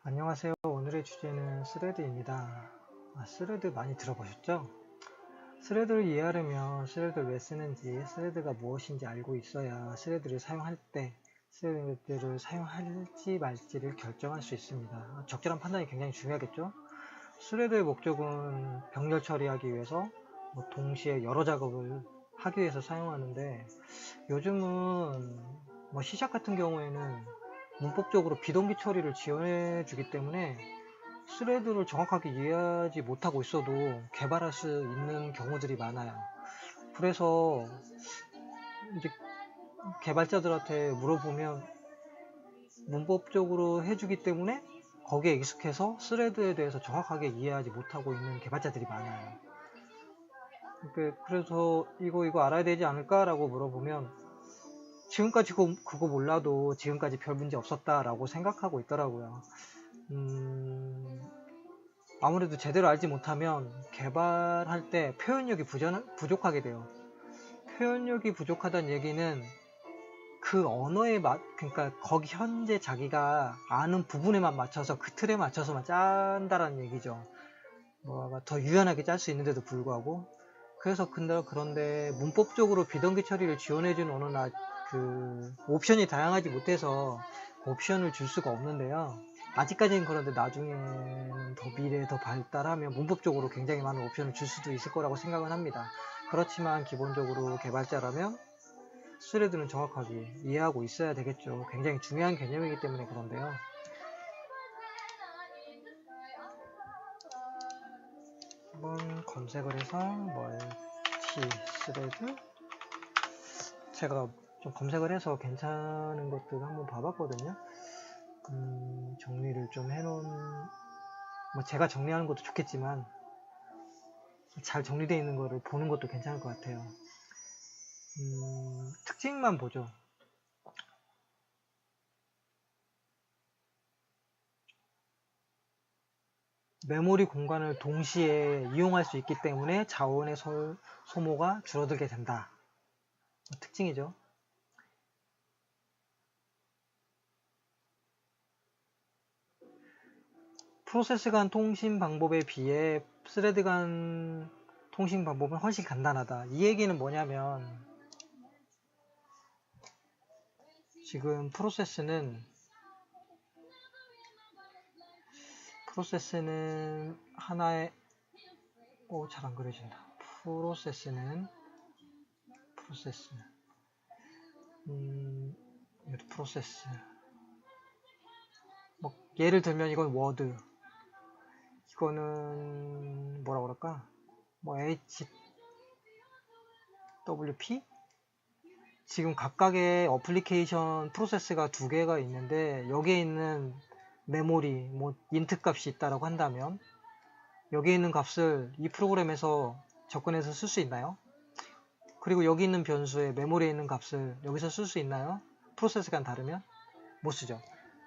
안녕하세요. 오늘의 주제는 스레드입니다. 스레드 많이 들어보셨죠? 스레드를 이해하려면 스레드를 왜 쓰는지, 스레드가 무엇인지 알고 있어야 스레드를 사용할 때 스레드를 사용할지 말지를 결정할 수 있습니다. 적절한 판단이 굉장히 중요하겠죠? 스레드의 목적은 병렬 처리하기 위해서 동시에 여러 작업을 하기 위해서 사용하는데, 요즘은 시작 같은 경우에는 문법적으로 비동기 처리를 지원해 주기 때문에 스레드를 정확하게 이해하지 못하고 있어도 개발할 수 있는 경우들이 많아요. 그래서 이제 개발자들한테 물어보면 문법적으로 해주기 때문에 거기에 익숙해서 스레드에 대해서 정확하게 이해하지 못하고 있는 개발자들이 많아요. 그래서 이거 알아야 되지 않을까라고 물어보면 지금까지 그거 몰라도 지금까지 별 문제 없었다라고 생각하고 있더라고요. 아무래도 제대로 알지 못하면 개발할 때 표현력이 부족하게 돼요. 표현력이 부족하다는 얘기는 그 언어에 그러니까 거기 현재 자기가 아는 부분에만 맞춰서 그 틀에 맞춰서만 짠다라는 얘기죠. 뭐가 더 유연하게 짤 수 있는데도 불구하고. 그래서 그런데 문법적으로 비동기 처리를 지원해주는 언어나 그 옵션이 다양하지 못해서 옵션을 줄 수가 없는데요. 아직까지는 그런데 나중에는 미래에 더 발달하면 문법적으로 굉장히 많은 옵션을 줄 수도 있을 거라고 생각은 합니다. 그렇지만 기본적으로 개발자라면 스레드는 정확하게 이해하고 있어야 되겠죠. 굉장히 중요한 개념이기 때문에 그런데요. 한번 검색을 해서 멀티 스레드, 제가 좀 검색을 해서 괜찮은 것들 한번 봐봤거든요. 정리를 좀 해놓은, 제가 정리하는 것도 좋겠지만 잘 정리되어 있는 거를 보는 것도 괜찮을 것 같아요. 특징만 보죠. 메모리 공간을 동시에 이용할 수 있기 때문에 자원의 소모가 줄어들게 된다. 특징이죠. 프로세스 간 통신 방법에 비해 스레드 간 통신 방법은 훨씬 간단하다. 이 얘기는 뭐냐면, 지금 프로세스는 하나의 잘 안 그려진다. 프로세스 예를 들면 이건 워드, 이거는 뭐라 그럴까, HWP. 지금 각각의 어플리케이션 프로세스가 두 개가 있는데, 여기에 있는 메모리 인트 값이 있다라고 한다면 여기에 있는 값을 이 프로그램에서 접근해서 쓸 수 있나요? 그리고 여기 있는 변수에 메모리에 있는 값을 여기서 쓸 수 있나요? 프로세스가 다르면 못 쓰죠.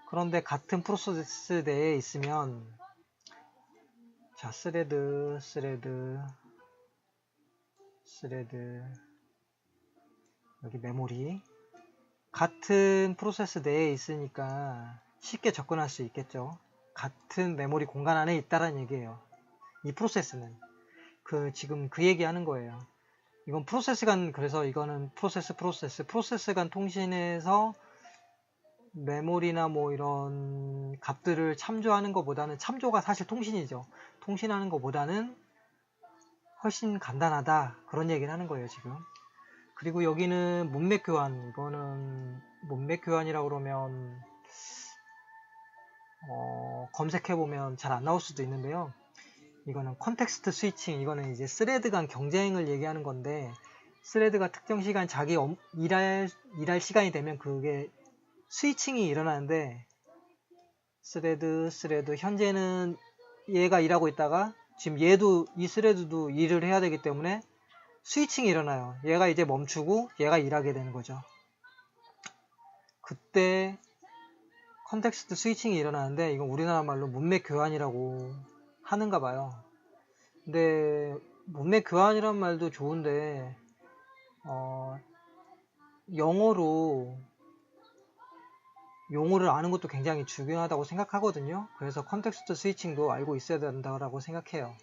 그런데 같은 프로세스 내에 있으면, 자, 스레드 여기 메모리, 같은 프로세스 내에 있으니까 쉽게 접근할 수 있겠죠. 같은 메모리 공간 안에 있다라는 얘기예요. 이 프로세스는 지금 그 얘기하는 거예요. 이건 그래서 이거는 프로세스 간 통신에서 메모리나 이런 값들을 참조하는 것보다는, 참조가 사실 통신이죠. 통신하는 것보다는 훨씬 간단하다, 그런 얘기를 하는 거예요 지금. 그리고 여기는 문맥 교환, 이거는 문맥 교환이라고 그러면 검색해보면 잘 안 나올 수도 있는데요. 이거는 컨텍스트 스위칭, 이거는 이제 스레드 간 경쟁을 얘기하는 건데, 스레드가 특정 시간 자기 일할 시간이 되면 그게 스위칭이 일어나는데, 스레드 현재는 얘가 일하고 있다가 지금 이 스레드도 일을 해야 되기 때문에 스위칭이 일어나요. 얘가 이제 멈추고 얘가 일하게 되는 거죠. 그때 컨텍스트 스위칭이 일어나는데, 이건 우리나라 말로 문맥 교환이라고 하는가 봐요. 근데 문맥 교환이란 말도 좋은데 영어로 용어를 아는 것도 굉장히 중요하다고 생각하거든요. 그래서 컨텍스트 스위칭도 알고 있어야 된다고 생각해요.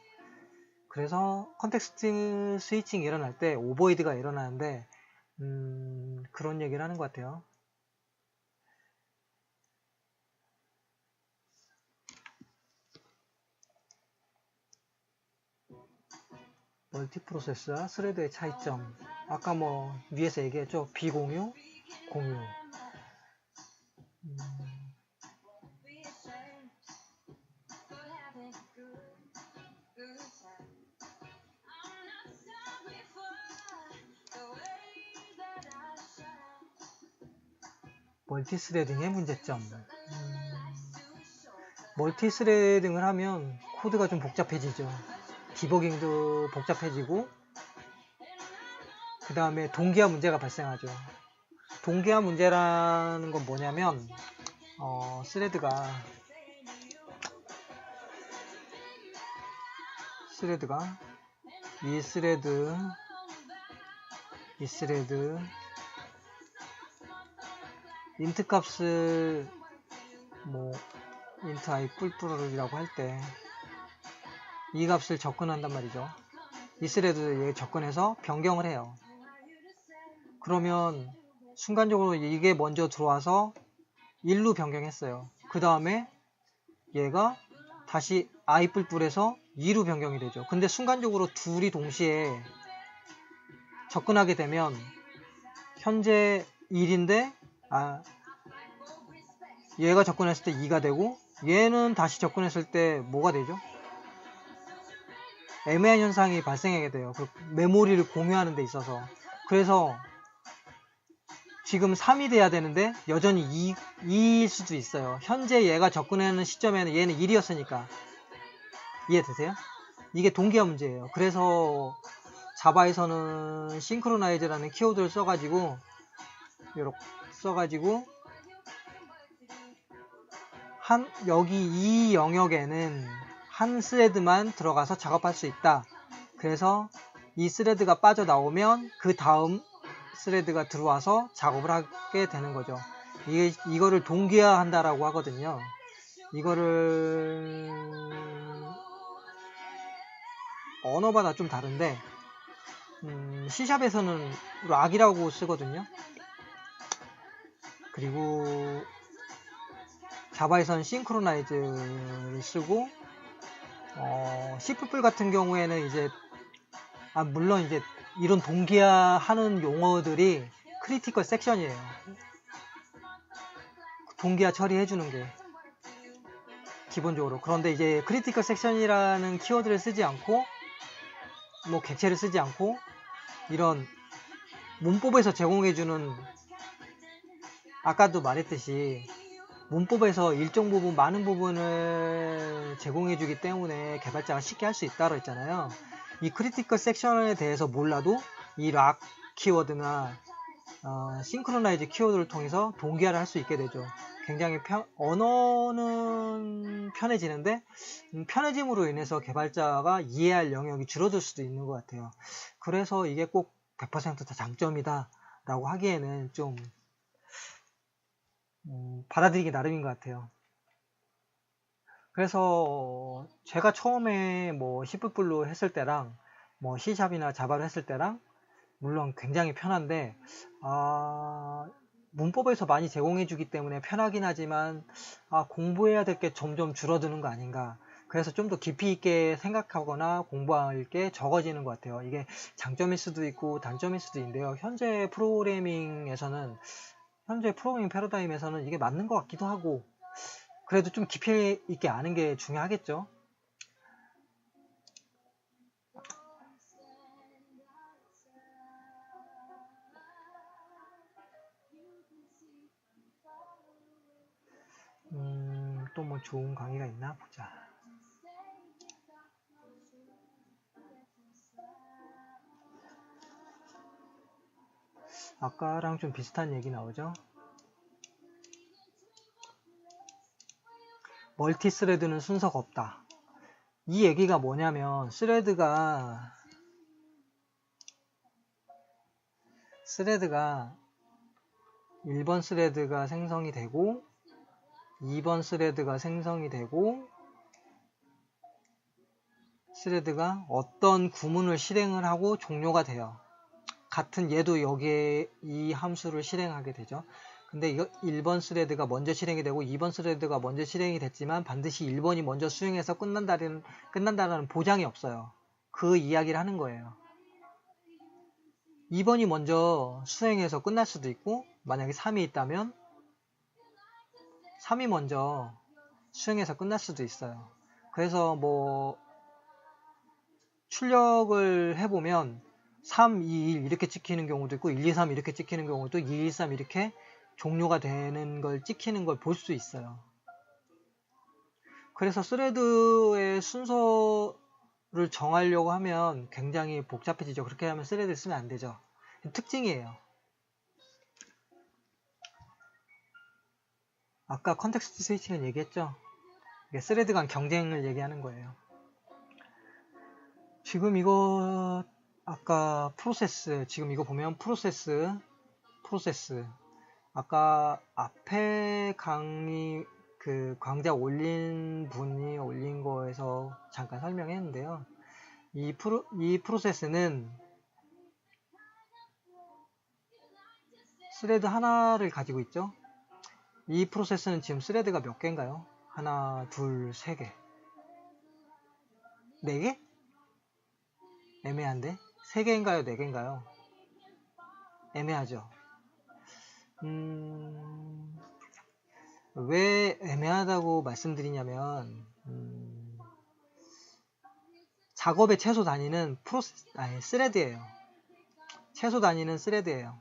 그래서 컨텍스트 스위칭이 일어날 때 오버헤드가 일어나는데 그런 얘기를 하는 것 같아요. 멀티프로세스와 스레드의 차이점. 아까 뭐 위에서 얘기했죠. 비공유, 공유. 멀티스레딩의 문제점. 멀티스레딩을 하면 코드가 좀 복잡해지죠. 디버깅도 복잡해지고 그 다음에 동기화 문제가 발생하죠. 동기화 문제라는 건 뭐냐면 스레드가 이 스레드 인트 값을 뭐 int i 뿔뿔이라고 할 때 이 값을 접근한단 말이죠. 이 스레드에 접근해서 변경을 해요. 그러면 순간적으로 이게 먼저 들어와서 1로 변경했어요. 그 다음에 얘가 다시 i 뿔뿔에서 2로 변경이 되죠. 근데 순간적으로 둘이 동시에 접근하게 되면 현재 1인데 얘가 접근했을 때 2가 되고 얘는 다시 접근했을 때 뭐가 되죠? 애매한 현상이 발생하게 돼요. 그 메모리를 공유하는 데 있어서. 그래서 지금 3이 돼야 되는데 여전히 2일 수도 있어요. 현재 얘가 접근하는 시점에는 얘는 1이었으니까. 이해되세요? 이게 동기화 문제예요. 그래서 자바에서는 싱크로나이즈라는 키워드를 써가지고 여기 이 영역에는 한 스레드만 들어가서 작업할 수 있다. 그래서 이 스레드가 빠져나오면 그 다음 스레드가 들어와서 작업을 하게 되는 거죠. 이거를 동기화한다라고 하거든요. 이거를 언어마다 좀 다른데 C샵에서는 락이라고 쓰거든요. 그리고 자바에서는 싱크로나이즈를 쓰고 C++ 같은 경우에는 이제 물론 이제 이런 동기화하는 용어들이 크리티컬 섹션이에요. 동기화 처리해주는 게 기본적으로. 그런데 이제 크리티컬 섹션이라는 키워드를 쓰지 않고 뭐 객체를 쓰지 않고 이런 문법에서 제공해주는 아까도 말했듯이 문법에서 일정 부분 많은 부분을 제공해주기 때문에 개발자가 쉽게 할 수 있다고 했잖아요. 이 크리티컬 섹션에 대해서 몰라도 이 락 키워드나 싱크로나이즈 키워드를 통해서 동기화를 할 수 있게 되죠. 굉장히 언어는 편해지는데 편해짐으로 인해서 개발자가 이해할 영역이 줄어들 수도 있는 것 같아요. 그래서 이게 꼭 100% 다 장점이다 라고 하기에는 좀 받아들이기 나름인 것 같아요. 그래서 제가 처음에 뭐 C++로 했을 때랑 뭐 C샵이나 자바로 했을 때랑 물론 굉장히 편한데 문법에서 많이 제공해주기 때문에 편하긴 하지만 공부해야 될 게 점점 줄어드는 거 아닌가. 그래서 좀 더 깊이 있게 생각하거나 공부할 게 적어지는 것 같아요. 이게 장점일 수도 있고 단점일 수도 있는데요. 현재 프로그래밍 패러다임에서는 이게 맞는 것 같기도 하고 그래도 좀 깊이 있게 아는 게 중요하겠죠. 또 뭐 좋은 강의가 있나 보자. 아까랑 좀 비슷한 얘기 나오죠. 멀티 스레드는 순서가 없다. 이 얘기가 뭐냐면 스레드가 1번 스레드가 생성이 되고 2번 스레드가 생성이 되고 스레드가 어떤 구문을 실행을 하고 종료가 돼요. 같은 얘도 여기에 이 함수를 실행하게 되죠. 근데 이거 1번 스레드가 먼저 실행이 되고 2번 스레드가 먼저 실행이 됐지만 반드시 1번이 먼저 수행해서 끝난다는 보장이 없어요. 그 이야기를 하는 거예요. 2번이 먼저 수행해서 끝날 수도 있고 만약에 3이 있다면 3이 먼저 수행해서 끝날 수도 있어요. 그래서 뭐 출력을 해보면 3, 2, 1 이렇게 찍히는 경우도 있고 1, 2, 3 이렇게 찍히는 경우도 2, 1, 3 이렇게 종료가 되는 걸 찍히는 걸 볼 수 있어요. 그래서 스레드의 순서를 정하려고 하면 굉장히 복잡해지죠. 그렇게 하면 스레드를 쓰면 안 되죠. 특징이에요. 아까 컨텍스트 스위칭을 얘기했죠. 이게 스레드 간 경쟁을 얘기하는 거예요. 지금 이거 아까 프로세스, 지금 이거 보면 프로세스 아까 앞에 강의 그 강좌 올린 분이 올린 거에서 잠깐 설명했는데요. 이 프로세스는 스레드 하나를 가지고 있죠. 이 프로세스는 지금 스레드가 몇 개인가요? 하나, 둘, 세 개. 네 개? 애매한데? 세 개인가요? 네 개인가요? 애매하죠. 왜 애매하다고 말씀드리냐면 작업의 최소 단위는 스레드예요. 최소 단위는 스레드예요.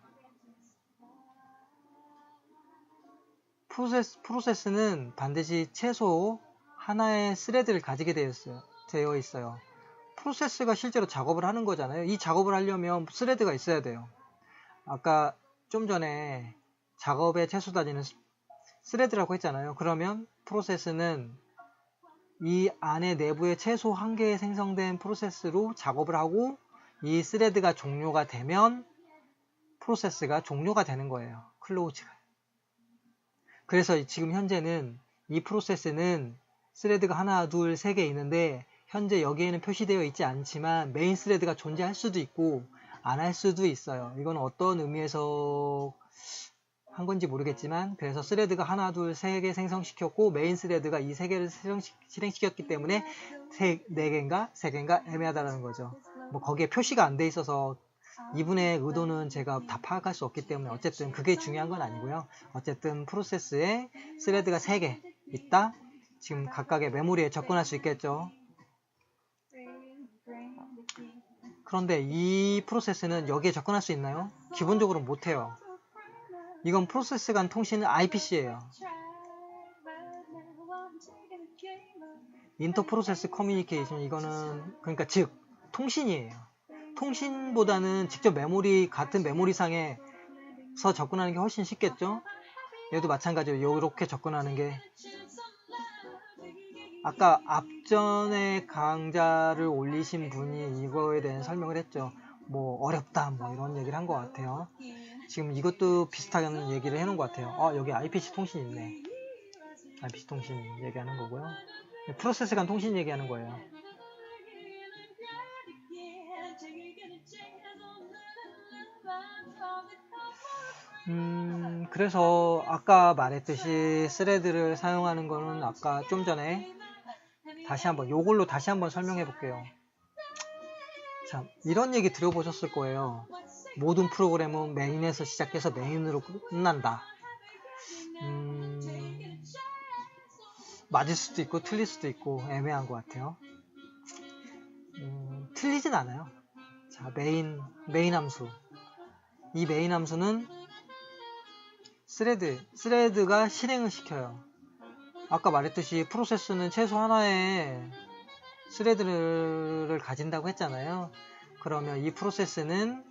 프로세스는 반드시 최소 하나의 스레드를 가지게 되어 있어요. 프로세스가 실제로 작업을 하는 거잖아요. 이 작업을 하려면 스레드가 있어야 돼요. 아까 좀 전에 작업의 최소 단위는 스레드라고 했잖아요. 그러면 프로세스는 이 안에 내부에 최소 한 개의 생성된 프로세스로 작업을 하고 이 스레드가 종료가 되면 프로세스가 종료가 되는 거예요. 클로즈가. 그래서 지금 현재는 이 프로세스는 스레드가 하나, 둘, 세 개 있는데 현재 여기에는 표시되어 있지 않지만 메인 스레드가 존재할 수도 있고 안 할 수도 있어요. 이건 어떤 의미에서 한 건지 모르겠지만 그래서 스레드가 하나, 둘, 세 개 생성시켰고 메인 스레드가 이 세 개를 실행시켰기 때문에 네 개인가 세 개인가 애매하다는 거죠. 뭐 거기에 표시가 안 돼 있어서 이분의 의도는 제가 다 파악할 수 없기 때문에 어쨌든 그게 중요한 건 아니고요. 어쨌든 프로세스에 스레드가 3개 있다. 지금 각각의 메모리에 접근할 수 있겠죠. 그런데 이 프로세스는 여기에 접근할 수 있나요? 기본적으로 못해요. 이건 프로세스 간 통신은 IPC예요. 인터프로세스 커뮤니케이션, 이거는 그러니까 즉 통신이에요. 통신보다는 직접 같은 메모리상에서 접근하는 게 훨씬 쉽겠죠? 얘도 마찬가지로 이렇게 접근하는 게 아까 앞전에 강좌를 올리신 분이 이거에 대한 설명을 했죠. 뭐 어렵다 뭐 이런 얘기를 한 것 같아요. 지금 이것도 비슷하게 얘기를 해놓은 것 같아요. 여기 IPC 통신 있네. IPC 통신 얘기하는 거고요. 프로세스 간 통신 얘기하는 거예요. 그래서 아까 말했듯이 스레드를 사용하는 거는 아까 좀 전에 요걸로 다시 한번 설명해 볼게요. 자, 이런 얘기 들어보셨을 거예요. 모든 프로그램은 메인에서 시작해서 메인으로 끝난다. 맞을 수도 있고 틀릴 수도 있고 애매한 것 같아요. 틀리진 않아요. 자, 메인 함수. 이 메인 함수는 스레드가 실행을 시켜요. 아까 말했듯이 프로세스는 최소 하나의 스레드를 가진다고 했잖아요. 그러면 이 프로세스는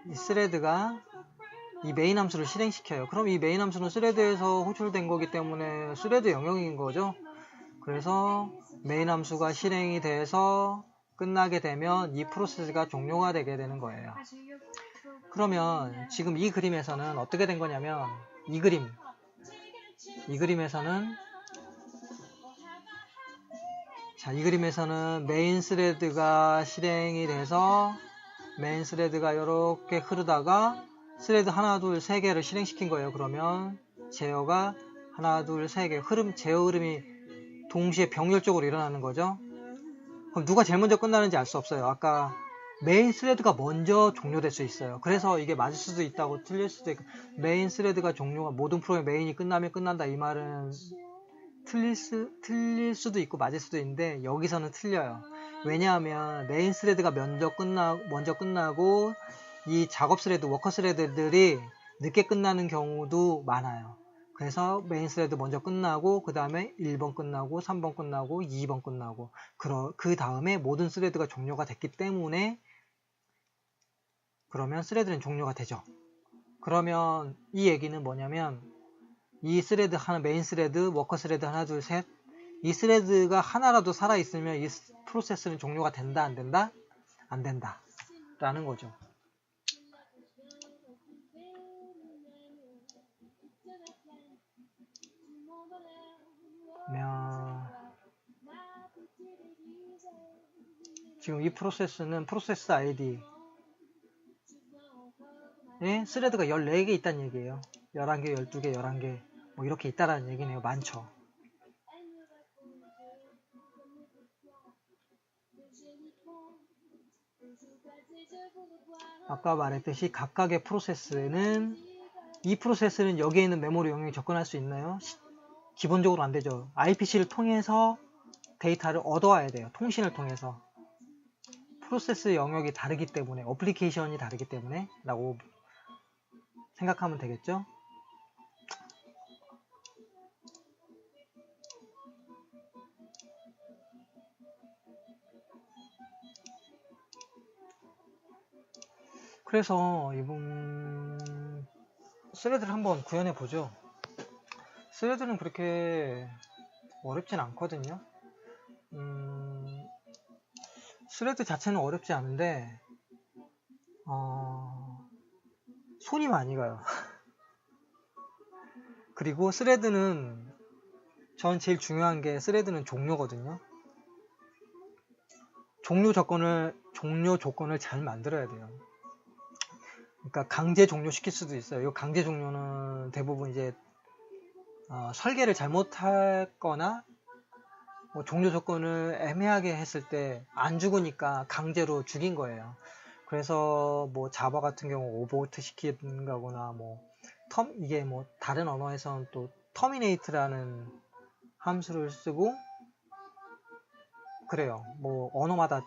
이 스레드가 이 메인 함수를 실행시켜요. 그럼 이 메인 함수는 스레드에서 호출된 거기 때문에 스레드 영역인 거죠. 그래서 메인 함수가 실행이 돼서 끝나게 되면 이 프로세스가 종료가 되게 되는 거예요. 그러면 지금 이 그림에서는 어떻게 된 거냐면 이 그림 이 그림에서는 메인 스레드가 실행이 돼서 메인 스레드가 이렇게 흐르다가 스레드 하나 둘 세 개를 실행시킨 거예요. 그러면 제어가 하나 둘 세 개 제어 흐름이 동시에 병렬적으로 일어나는 거죠. 그럼 누가 제일 먼저 끝나는지 알 수 없어요. 아까 메인 스레드가 먼저 종료될 수 있어요. 그래서 이게 맞을 수도 있다고 틀릴 수도 있고, 메인 스레드가 종료가 모든 프로그램 메인이 끝나면 끝난다 이 말은 틀릴 수도 있고 맞을 수도 있는데 여기서는 틀려요. 왜냐하면 메인 스레드가 먼저 끝나고 이 작업 스레드, 워커 스레드들이 늦게 끝나는 경우도 많아요. 그래서 메인 스레드 먼저 끝나고 그 다음에 1번 끝나고 3번 끝나고 2번 끝나고 그 다음에 모든 스레드가 종료가 됐기 때문에 그러면 스레드는 종료가 되죠. 그러면 이 얘기는 뭐냐면 이 스레드 하나, 메인 스레드, 워커 스레드 하나 둘 셋, 이 스레드가 하나라도 살아있으면 이 프로세스는 종료가 된다 안 된다? 안 된다 라는 거죠. 지금 이 프로세스는 프로세스 아이디에 스레드가 14개 있다는 얘기예요. 11개, 12개, 11개 뭐 이렇게 있다라는 얘기네요. 많죠. 아까 말했듯이 각각의 프로세스는 이 프로세스는 여기에 있는 메모리 영역에 접근할 수 있나요? 기본적으로 안 되죠. IPC를 통해서 데이터를 얻어와야 돼요. 통신을 통해서. 프로세스 영역이 다르기 때문에, 어플리케이션이 다르기 때문에 라고 생각하면 되겠죠. 그래서 이번 스레드를 한번 구현해 보죠. 스레드는 그렇게 어렵진 않거든요. 스레드 자체는 어렵지 않은데 손이 많이 가요. 그리고 스레드는 전 제일 중요한 게 스레드는 종료거든요. 종료 조건을 잘 만들어야 돼요. 그러니까 강제 종료시킬 수도 있어요. 이 강제 종료는 대부분 이제 설계를 잘못했거나 뭐 종료 조건을 애매하게 했을 때 안 죽으니까 강제로 죽인 거예요. 그래서 뭐 자바 같은 경우 오버트 시킨다거나 이게 뭐 다른 언어에서는 또 터미네이트라는 함수를 쓰고 그래요. 뭐 언어마다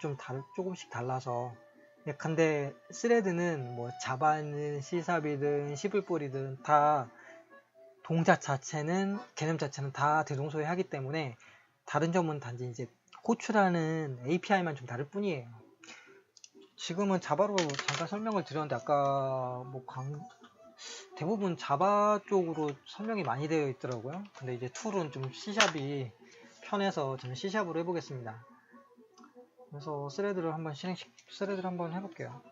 조금씩 달라서. 근데 스레드는 뭐 자바는 C샵이든 C++이든 다 동작 자체는 개념 자체는 다 대동소이하기 때문에 다른 점은 단지 이제 호출하는 API만 좀 다를 뿐이에요. 지금은 자바로 잠깐 설명을 드렸는데 아까 뭐 대부분 자바 쪽으로 설명이 많이 되어 있더라고요. 근데 이제 툴은 좀 C샵이 편해서 저는 C샵으로 해보겠습니다. 그래서 스레드를 한번 해볼게요.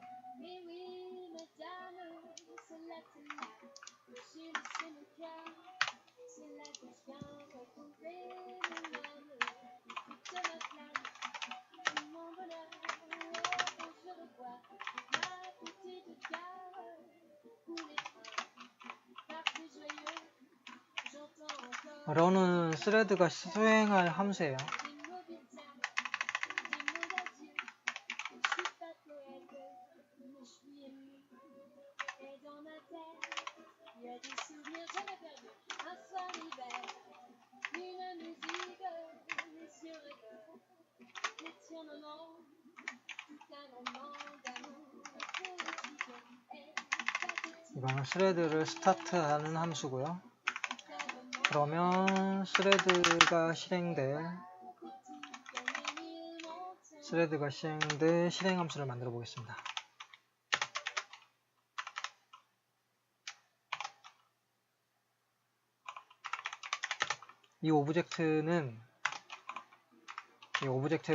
런은 스레드가 수행할 함수예요. 이거는 스레드를 스타트하는 함수고요. 그러면 스레드가 실행될 실행 함수를 만들어 보겠습니다. 이 오브젝트에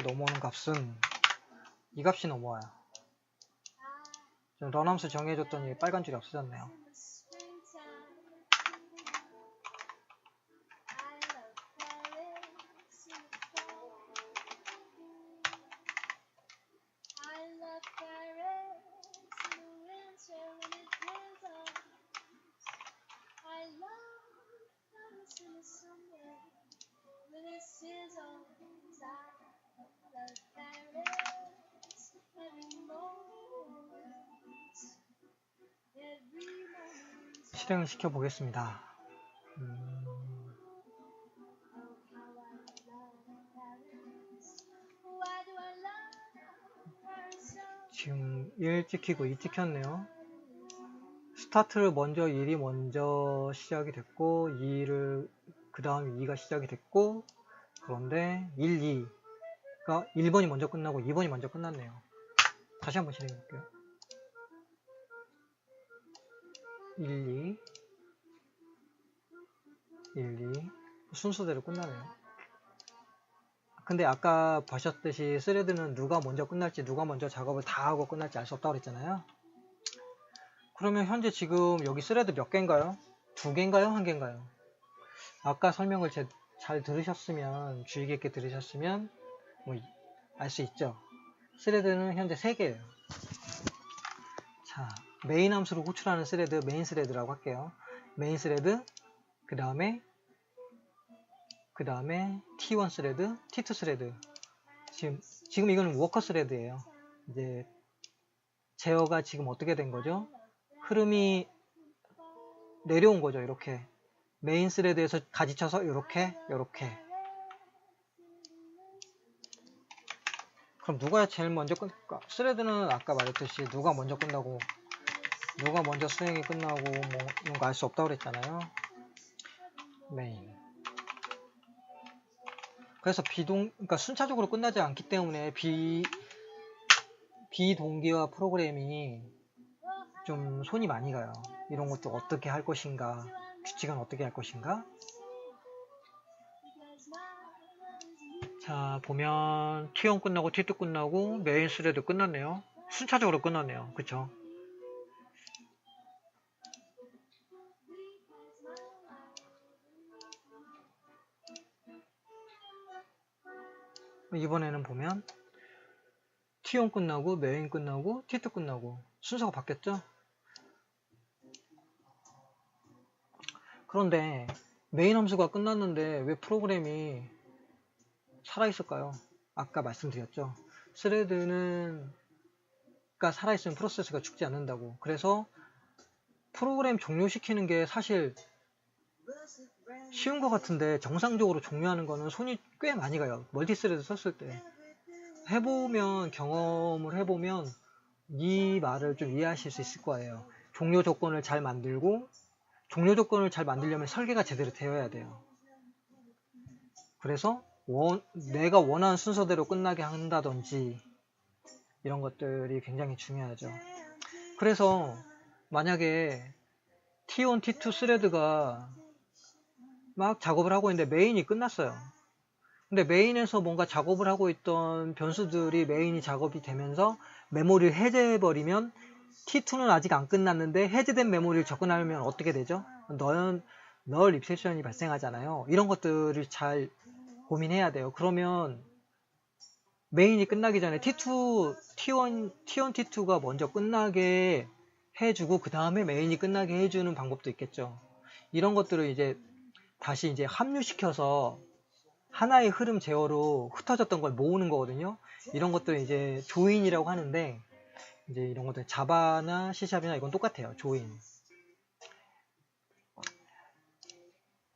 넘어오는 값은 이 값이 넘어와요. 런 함수 정해줬더니 빨간 줄이 없어졌네요. 실행을 시켜 보겠습니다. 지금 1 찍히고 2 찍혔네요. 스타트를 먼저 1이 먼저 시작이 됐고 2를 그 다음 2가 시작이 됐고, 그런데 1, 2가 1번이 먼저 끝나고 2번이 먼저 끝났네요. 다시 한번 실행해 볼게요. 1, 2 1, 2 순서대로 끝나네요. 근데 아까 보셨듯이 스레드는 누가 먼저 끝날지, 누가 먼저 작업을 다 하고 끝날지 알 수 없다고 그랬잖아요. 그러면 현재 지금 여기 스레드 몇 개인가요? 2개인가요? 1개인가요? 아까 설명을 잘 들으셨으면, 주의 깊게 들으셨으면 뭐 알 수 있죠. 스레드는 현재 3개예요. 자, 메인 함수를 호출하는 스레드, 메인 스레드라고 할게요. 메인 스레드, 그 다음에 T1 스레드, T2 스레드. 지금 이거는 워커 스레드예요. 이제 제어가 지금 어떻게 된 거죠? 흐름이 내려온 거죠. 이렇게 메인 스레드에서 가지쳐서 이렇게. 그럼 누가 제일 먼저 끝날까? 스레드는 아까 말했듯이 누가 먼저 끝나고 누가 먼저 수행이 끝나고 뭐 이런 거 알 수 없다고 그랬잖아요. 메인. 그래서 그러니까 순차적으로 끝나지 않기 때문에 비동기화 프로그램이 좀 손이 많이 가요. 이런 것도 어떻게 할 것인가, 규칙은 어떻게 할 것인가. 자, 보면 T1 끝나고 T2 끝나고 메인 스레드 끝났네요. 순차적으로 끝났네요. 그쵸? 이번에는 보면 T1 끝나고 메인 끝나고 T2 끝나고 순서가 바뀌었죠? 그런데 메인 함수가 끝났는데 왜 프로그램이 살아있을까요? 아까 말씀드렸죠. 스레드는 살아있으면 프로세스가 죽지 않는다고. 그래서 프로그램 종료시키는 게 사실 쉬운 것 같은데 정상적으로 종료하는 거는 손이 꽤 많이 가요. 멀티스레드 썼을 때. 경험을 해보면 이 말을 좀 이해하실 수 있을 거예요. 종료 조건을 잘 만들고, 종료 조건을 잘 만들려면 설계가 제대로 되어야 돼요. 그래서 내가 원하는 순서대로 끝나게 한다든지 이런 것들이 굉장히 중요하죠. 그래서 만약에 T1, T2 스레드가 막 작업을 하고 있는데 메인이 끝났어요. 근데 메인에서 뭔가 작업을 하고 있던 변수들이 메인이 작업이 되면서 메모리를 해제해버리면 T2는 아직 안 끝났는데 해제된 메모리를 접근하려면 어떻게 되죠? 널 리셉션이 발생하잖아요. 이런 것들을 잘 고민해야 돼요. 그러면 메인이 끝나기 전에 T1, T2가 먼저 끝나게 해주고 그 다음에 메인이 끝나게 해주는 방법도 있겠죠. 이런 것들을 이제 다시 이제 합류시켜서 하나의 흐름 제어로 흩어졌던 걸 모으는 거거든요. 이런 것들을 이제 조인이라고 하는데, 이제 이런 것들 자바나 C샵이나 이건 똑같아요. 조인.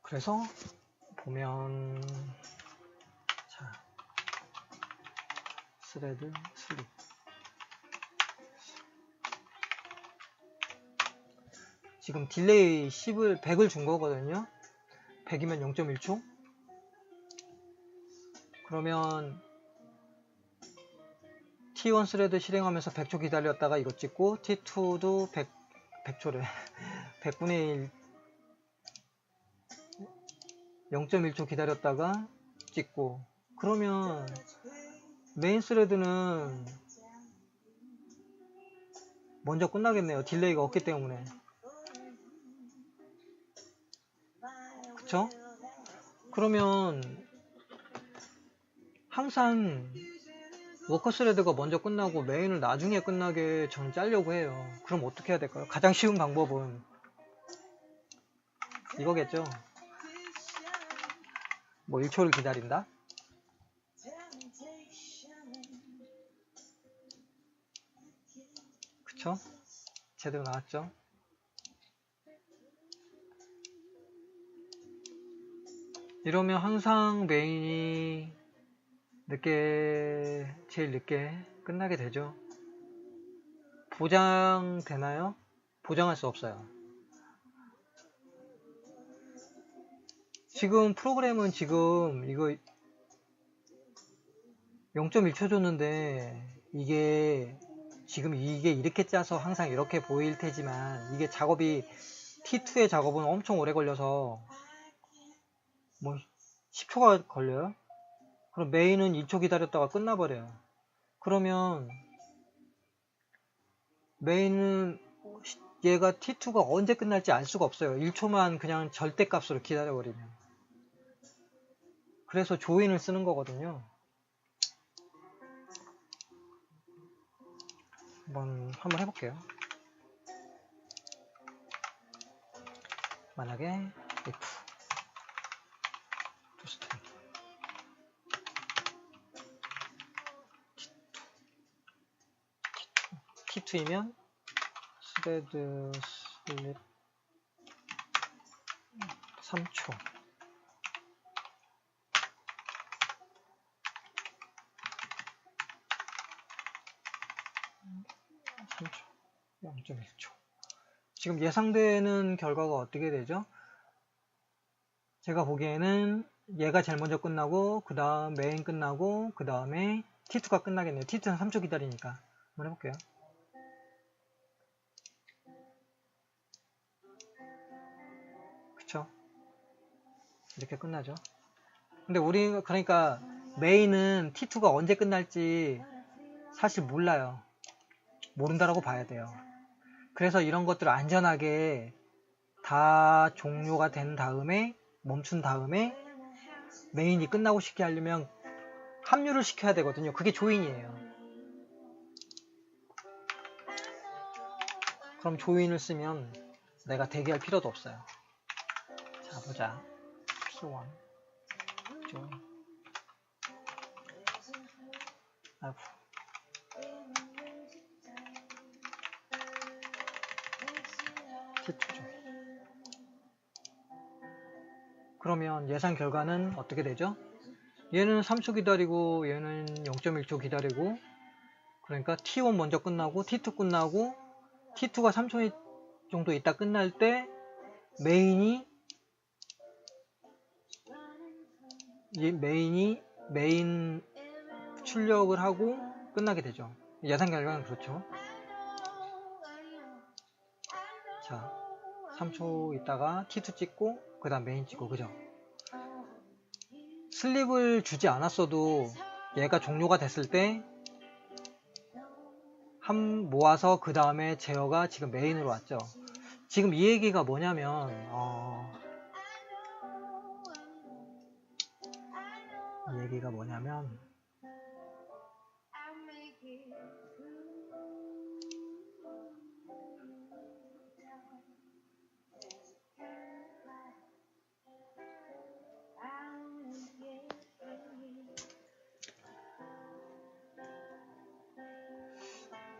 그래서 보면 자, 스레드 슬립. 지금 딜레이 100을 준 거거든요. 100이면 0.1초. 그러면 T1 스레드 실행하면서 100초 기다렸다가 이거 찍고, T2도 100초래 100분의 1 0.1초 기다렸다가 찍고, 그러면 메인 스레드는 먼저 끝나겠네요. 딜레이가 없기 때문에. 그쵸? 그러면 항상 워커 스레드가 먼저 끝나고 메인을 나중에 끝나게 전 짜려고 해요. 그럼 어떻게 해야 될까요? 가장 쉬운 방법은 이거겠죠. 뭐 1초를 기다린다? 그쵸? 제대로 나왔죠? 이러면 항상 메인이 제일 늦게 끝나게 되죠. 보장되나요? 보장할 수 없어요. 지금 프로그램은 지금 이거 0.1초 줬는데 지금 이게 이렇게 짜서 항상 이렇게 보일 테지만 이게 작업이 T2의 작업은 엄청 오래 걸려서 뭐 10초가 걸려요. 그럼 메인은 1초 기다렸다가 끝나버려요. 그러면 메인은 얘가 T2가 언제 끝날지 알 수가 없어요. 1초만 그냥 절대값으로 기다려버리면. 그래서 조인을 쓰는 거거든요. 한번 해볼게요. 만약에 if toString T2이면 thread sleep 3초 (3초) 0.1초 지금 예상되는 결과가 어떻게 되죠? 제가 보기에는 얘가 제일 먼저 끝나고 그 다음 메인 끝나고 그 다음에 T2가 끝나겠네요. T2는 3초 기다리니까 한번 해볼게요. 그쵸? 이렇게 끝나죠. 근데 그러니까 메인은 T2가 언제 끝날지 사실 몰라요. 모른다라고 봐야 돼요. 그래서 이런 것들을 안전하게 다 종료가 된 다음에 멈춘 다음에 메인이 끝나고 싶게 하려면 합류를 시켜야 되거든요. 그게 조인이에요. 그럼 조인을 쓰면 내가 대기할 필요도 없어요. 자, 보자. P1 조인 아이고. T2죠. 그러면 예상 결과는 어떻게 되죠? 얘는 3초 기다리고 얘는 0.1초 기다리고 그러니까 T1 먼저 끝나고 T2 끝나고 T2가 3초 정도 있다 끝날 때 메인 출력을 하고 끝나게 되죠. 예상 결과는 그렇죠. 자, 3초 있다가 T2 찍고 그 다음 메인 찍고 그죠? 슬립을 주지 않았어도 얘가 종료가 됐을 때 모아서 그 다음에 제어가 지금 메인으로 왔죠. 지금 이 얘기가 뭐냐면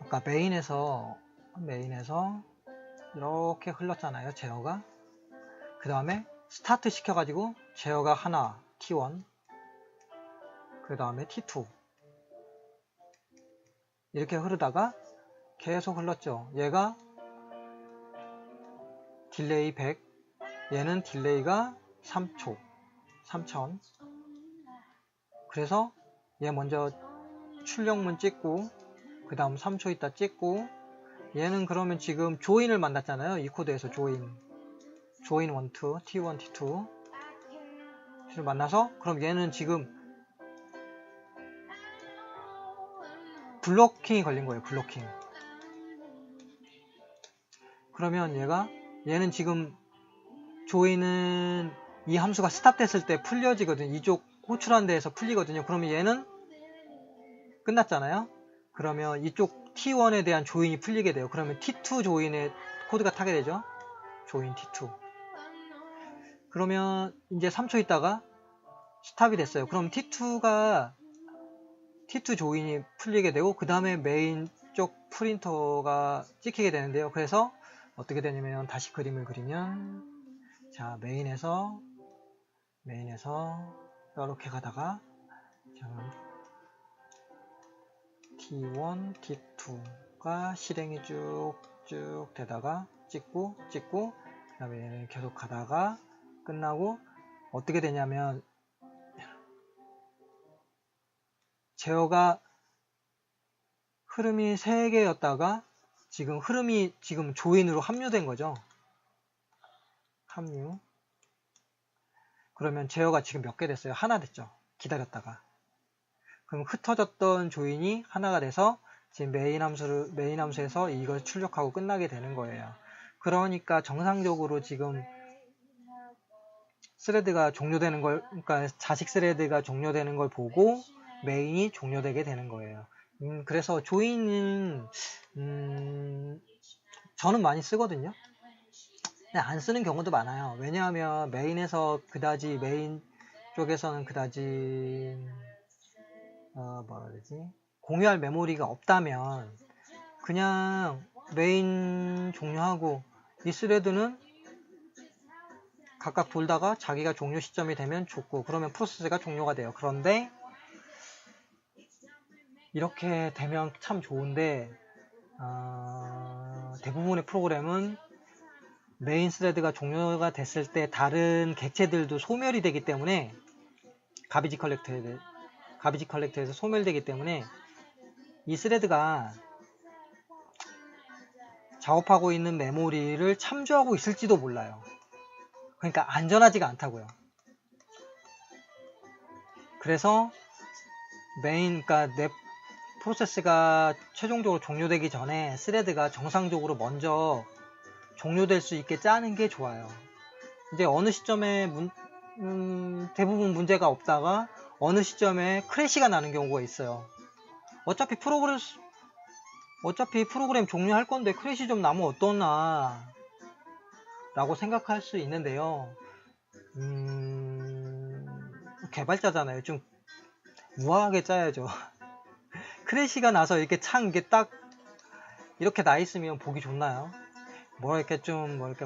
아까 메인에서 이렇게 흘렀잖아요. 제어가. 그 다음에 스타트 시켜가지고 제어가 하나 T1 그 다음에 T2 이렇게 흐르다가 계속 흘렀죠. 얘가 딜레이 100 얘는 딜레이가 3초 3000 그래서 얘 먼저 출력문 찍고 그 다음 3초 있다 찍고 얘는 그러면 지금 조인을 만났잖아요. 이 코드에서 조인 1, 2 T1, T2를 만나서 그럼 얘는 지금 블로킹이 걸린 거예요. 블로킹. 그러면 얘는 지금 조인은 이 함수가 스탑 됐을 때 풀려지거든요. 이쪽 호출한 데에서 풀리거든요. 그러면 얘는 끝났잖아요. 그러면 이쪽 T1에 대한 조인이 풀리게 돼요. 그러면 T2 조인의 코드가 타게 되죠. 조인 T2. 그러면 이제 3초 있다가 스탑이 됐어요. 그럼 T2 조인이 풀리게 되고 그 다음에 메인 쪽 프린터가 찍히게 되는데요. 그래서 어떻게 되냐면 다시 그림을 그리면 자 메인에서 메인에서 이렇게 가다가 T1, T2가 실행이 쭉쭉 되다가 찍고 그 다음에 얘는 계속 가다가 끝나고 어떻게 되냐면 제어가 흐름이 3개였다가 지금 흐름이 지금 조인으로 합류된 거죠. 합류. 그러면 제어가 지금 몇 개 됐어요? 하나 됐죠. 기다렸다가. 그럼 흩어졌던 조인이 하나가 돼서 지금 메인 함수에서 이걸 출력하고 끝나게 되는 거예요. 그러니까 정상적으로 지금 스레드가 종료되는 걸, 그러니까 자식 스레드가 종료되는 걸 보고 메인이 종료되게 되는 거예요. 그래서 조인은 저는 많이 쓰거든요. 근데 안 쓰는 경우도 많아요. 왜냐하면 메인 쪽에서는 그다지 공유할 메모리가 없다면 그냥 메인 종료하고 이 스레드는 각각 돌다가 자기가 종료 시점이 되면 죽고 그러면 프로세스가 종료가 돼요. 그런데 이렇게 되면 참 좋은데 대부분의 프로그램은 메인 스레드가 종료가 됐을 때 다른 객체들도 소멸이 되기 때문에 가비지 컬렉터에서 소멸되기 때문에 이 스레드가 작업하고 있는 메모리를 참조하고 있을지도 몰라요. 그러니까 안전하지가 않다고요. 그래서 그러니까 내 프로세스가 최종적으로 종료되기 전에 스레드가 정상적으로 먼저 종료될 수 있게 짜는 게 좋아요. 이제 어느 시점에 대부분 문제가 없다가 어느 시점에 크래시가 나는 경우가 있어요. 어차피 프로그램 종료할 건데 크래시 좀 나면 어떠나 라고 생각할 수 있는데요. 개발자잖아요. 좀 우아하게 짜야죠. 크래시가 나서 이렇게 이게 딱 이렇게 나 있으면 보기 좋나요? 이렇게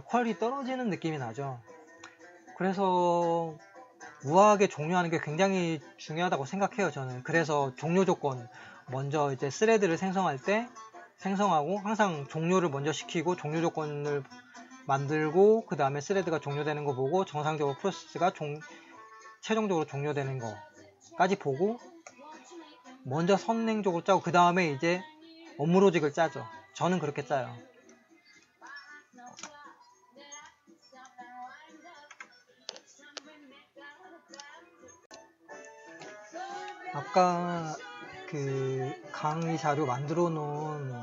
퀄이 떨어지는 느낌이 나죠. 그래서 우아하게 종료하는 게 굉장히 중요하다고 생각해요, 저는. 그래서 종료 조건 먼저 이제 스레드를 생성하고 항상 종료를 먼저 시키고 종료 조건을 만들고 그 다음에 스레드가 종료되는 거 보고 정상적으로 프로세스가 최종적으로 종료되는 거까지 보고 먼저 선행적으로 짜고 그 다음에 이제 업무 로직을 짜죠. 저는 그렇게 짜요. 아까 그 강의 자료 만들어 놓은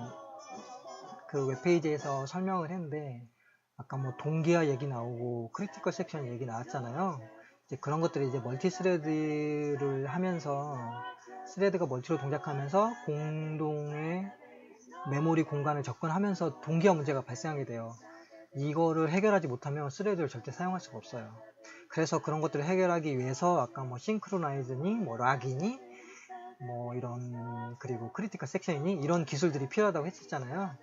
그 웹페이지에서 설명을 했는데 아까 뭐 동기화 얘기 나오고 크리티컬 섹션 얘기 나왔잖아요. 이제 그런 것들이 이제 멀티 스레드를 하면서 스레드가 멀티로 동작하면서 공동의 메모리 공간을 접근하면서 동기화 문제가 발생하게 돼요. 이거를 해결하지 못하면 스레드를 절대 사용할 수가 없어요. 그래서 그런 것들을 해결하기 위해서 아까 뭐 싱크로나이즈니 뭐 락이니 뭐 이런 그리고 크리티컬 섹션이니 이런 기술들이 필요하다고 했었잖아요.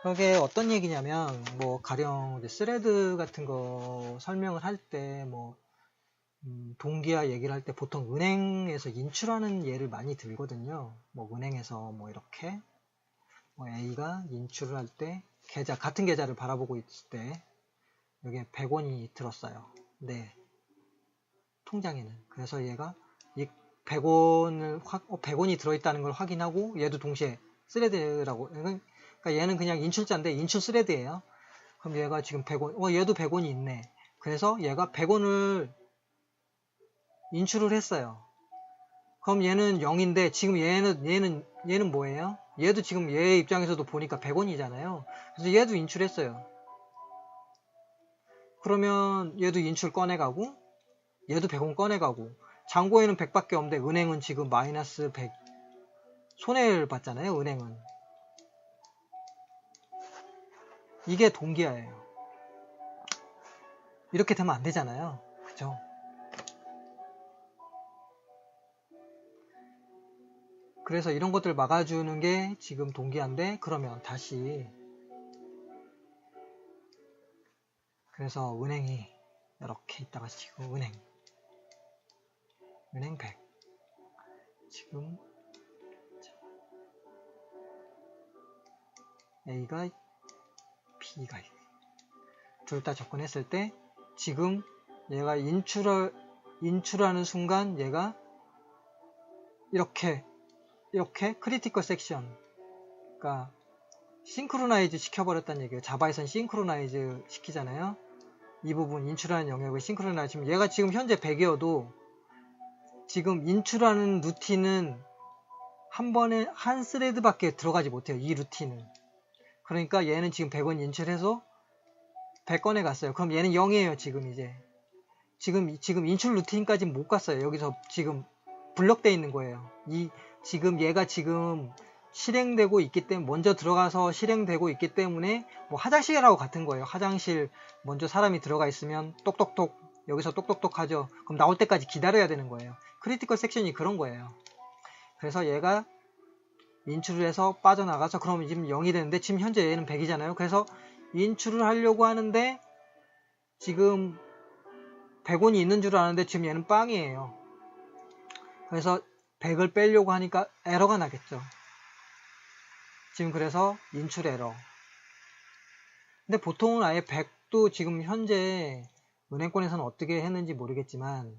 그게 어떤 얘기냐면 뭐 가령 이제 스레드 같은 거 설명을 할 때 뭐 동기화 얘기를 할 때 보통 은행에서 인출하는 예를 많이 들거든요. 뭐 은행에서 뭐 이렇게 뭐 A가 인출을 할 때 같은 계좌를 바라보고 있을 때 여기에 100원이 들었어요. 네. 통장에는. 그래서 얘가 이 100원이 들어있다는 걸 확인하고 얘도 동시에 스레드라고. 그러니까 얘는 그냥 인출자인데 인출 스레드예요. 그럼 얘가 지금 100원, 얘도 100원이 있네. 그래서 얘가 100원을 인출을 했어요. 그럼 얘는 0인데 지금 얘는 뭐예요? 얘도 지금 얘 입장에서도 보니까 100원이잖아요. 그래서 얘도 인출했어요. 그러면 얘도 인출 꺼내가고 얘도 100원 꺼내가고 잔고에는 100밖에 없는데 은행은 지금 마이너스 100 손해를 봤잖아요. 은행은. 이게 동기화예요. 이렇게 되면 안 되잖아요. 그죠? 그래서 이런 것들 막아주는 게 지금 동기화인데 그러면 다시 그래서 은행이 이렇게 있다가 지금 은행 은행 100. 지금 A가 B가 둘 다 접근했을 때 지금 얘가 인출하는 순간 얘가 이렇게 크리티컬 섹션, 그러니까 싱크로나이즈 시켜버렸다는 얘기예요. 자바에선 싱크로나이즈 시키잖아요. 이 부분 인출하는 영역을 싱크로나이즈 하면 얘가 지금 현재 100이어도 지금 인출하는 루틴은 한 번에 한 스레드밖에 들어가지 못해요. 이 루틴은. 그러니까 얘는 지금 100원 인출해서 100건에 갔어요. 그럼 얘는 0이에요. 지금 이제 지금 인출 루틴까지 못 갔어요. 여기서 지금 블럭되어 있는 거예요. 지금 얘가 지금 실행되고 있기 때문에, 먼저 들어가서 실행되고 있기 때문에 뭐 화장실하고 같은 거예요. 화장실 먼저 사람이 들어가 있으면 똑똑똑, 여기서 똑똑똑 하죠. 그럼 나올 때까지 기다려야 되는 거예요. 크리티컬 섹션이 그런 거예요. 그래서 얘가 인출을 해서 빠져나가서 그럼 지금 0이 되는데 지금 현재 얘는 100이잖아요. 그래서 인출을 하려고 하는데 지금 100원이 있는 줄 아는데 지금 얘는 빵이에요. 그래서 100을 빼려고 하니까 에러가 나겠죠. 지금 그래서 인출 에러. 근데 보통은 아예 100도 지금 현재 은행권에서는 어떻게 했는지 모르겠지만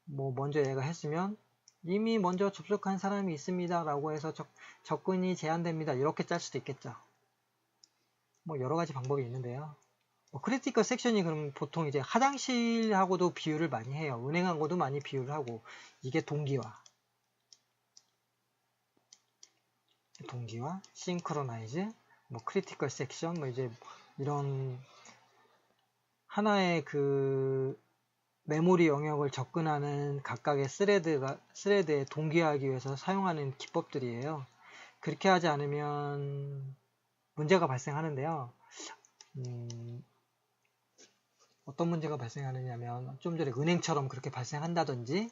뭐 먼저 얘가 했으면 이미 먼저 접속한 사람이 있습니다 라고 해서 접근이 제한됩니다 이렇게 짤 수도 있겠죠. 뭐 여러가지 방법이 있는데요. 크리티컬 섹션이 그럼 보통 이제 화장실하고도 비유를 많이 해요. 은행하고도 많이 비유를 하고, 이게 동기화 싱크로나이즈, 뭐 크리티컬 섹션, 뭐 이제 이런 하나의 그 메모리 영역을 접근하는 각각의 스레드에 동기화하기 위해서 사용하는 기법들이에요. 그렇게 하지 않으면 문제가 발생하는데요. 어떤 문제가 발생하느냐면 좀 전에 은행처럼 그렇게 발생한다든지,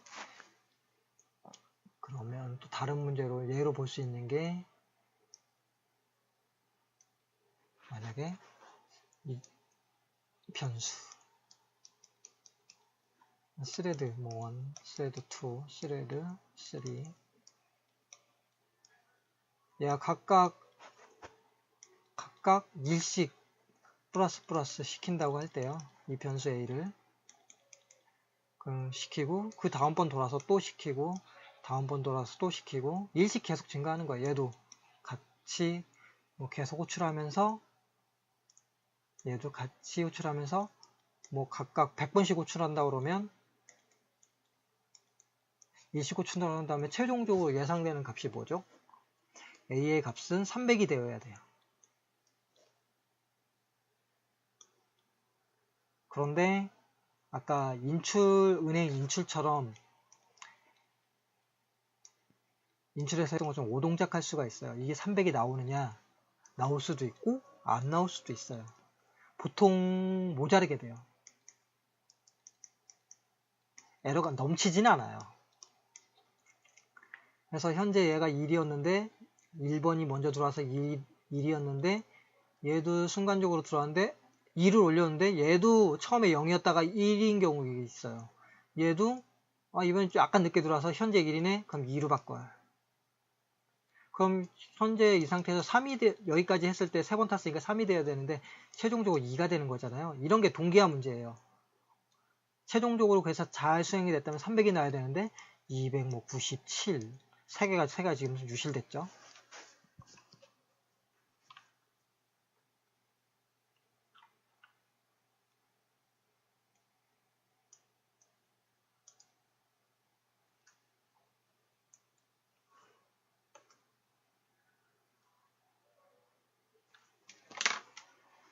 그러면 또 다른 문제로 예로 볼 수 있는 게 만약에 이 변수 스레드 뭐 1, 스레드 2, 스레드 3 얘가 각각 일씩 플러스 시킨다고 할 때요. 이 변수 A를 그럼 시키고 그 다음번 돌아서 또 시키고 다음번 돌아서 또 시키고 일씩 계속 증가하는 거예요. 얘도 같이 뭐 계속 호출하면서 얘도 같이 호출하면서 뭐 각각 100번씩 호출한다 그러면 일씩 호출한 다음에 최종적으로 예상되는 값이 뭐죠? A의 값은 300이 되어야 돼요. 그런데 아까 은행 인출처럼 인출해서 했던 것처럼 오동작할 수가 있어요. 이게 300이 나오느냐, 나올 수도 있고 안 나올 수도 있어요. 보통 모자르게 돼요. 에러가 넘치진 않아요. 그래서 현재 얘가 1이었는데 1번이 먼저 들어와서 1이었는데 얘도 순간적으로 들어왔는데 2를 올렸는데 얘도 처음에 0이었다가 1인 경우가 있어요. 얘도 이번에 좀 약간 늦게 들어와서 현재 1이네? 그럼 2로 바꿔요. 그럼 현재 이 상태에서 3이 여기까지 했을 때 3번 탔으니까 3이 돼야 되는데 최종적으로 2가 되는 거잖아요. 이런 게 동기화 문제예요. 최종적으로 그래서 잘 수행이 됐다면 300이 나야 되는데 297 3개가 지금 유실됐죠.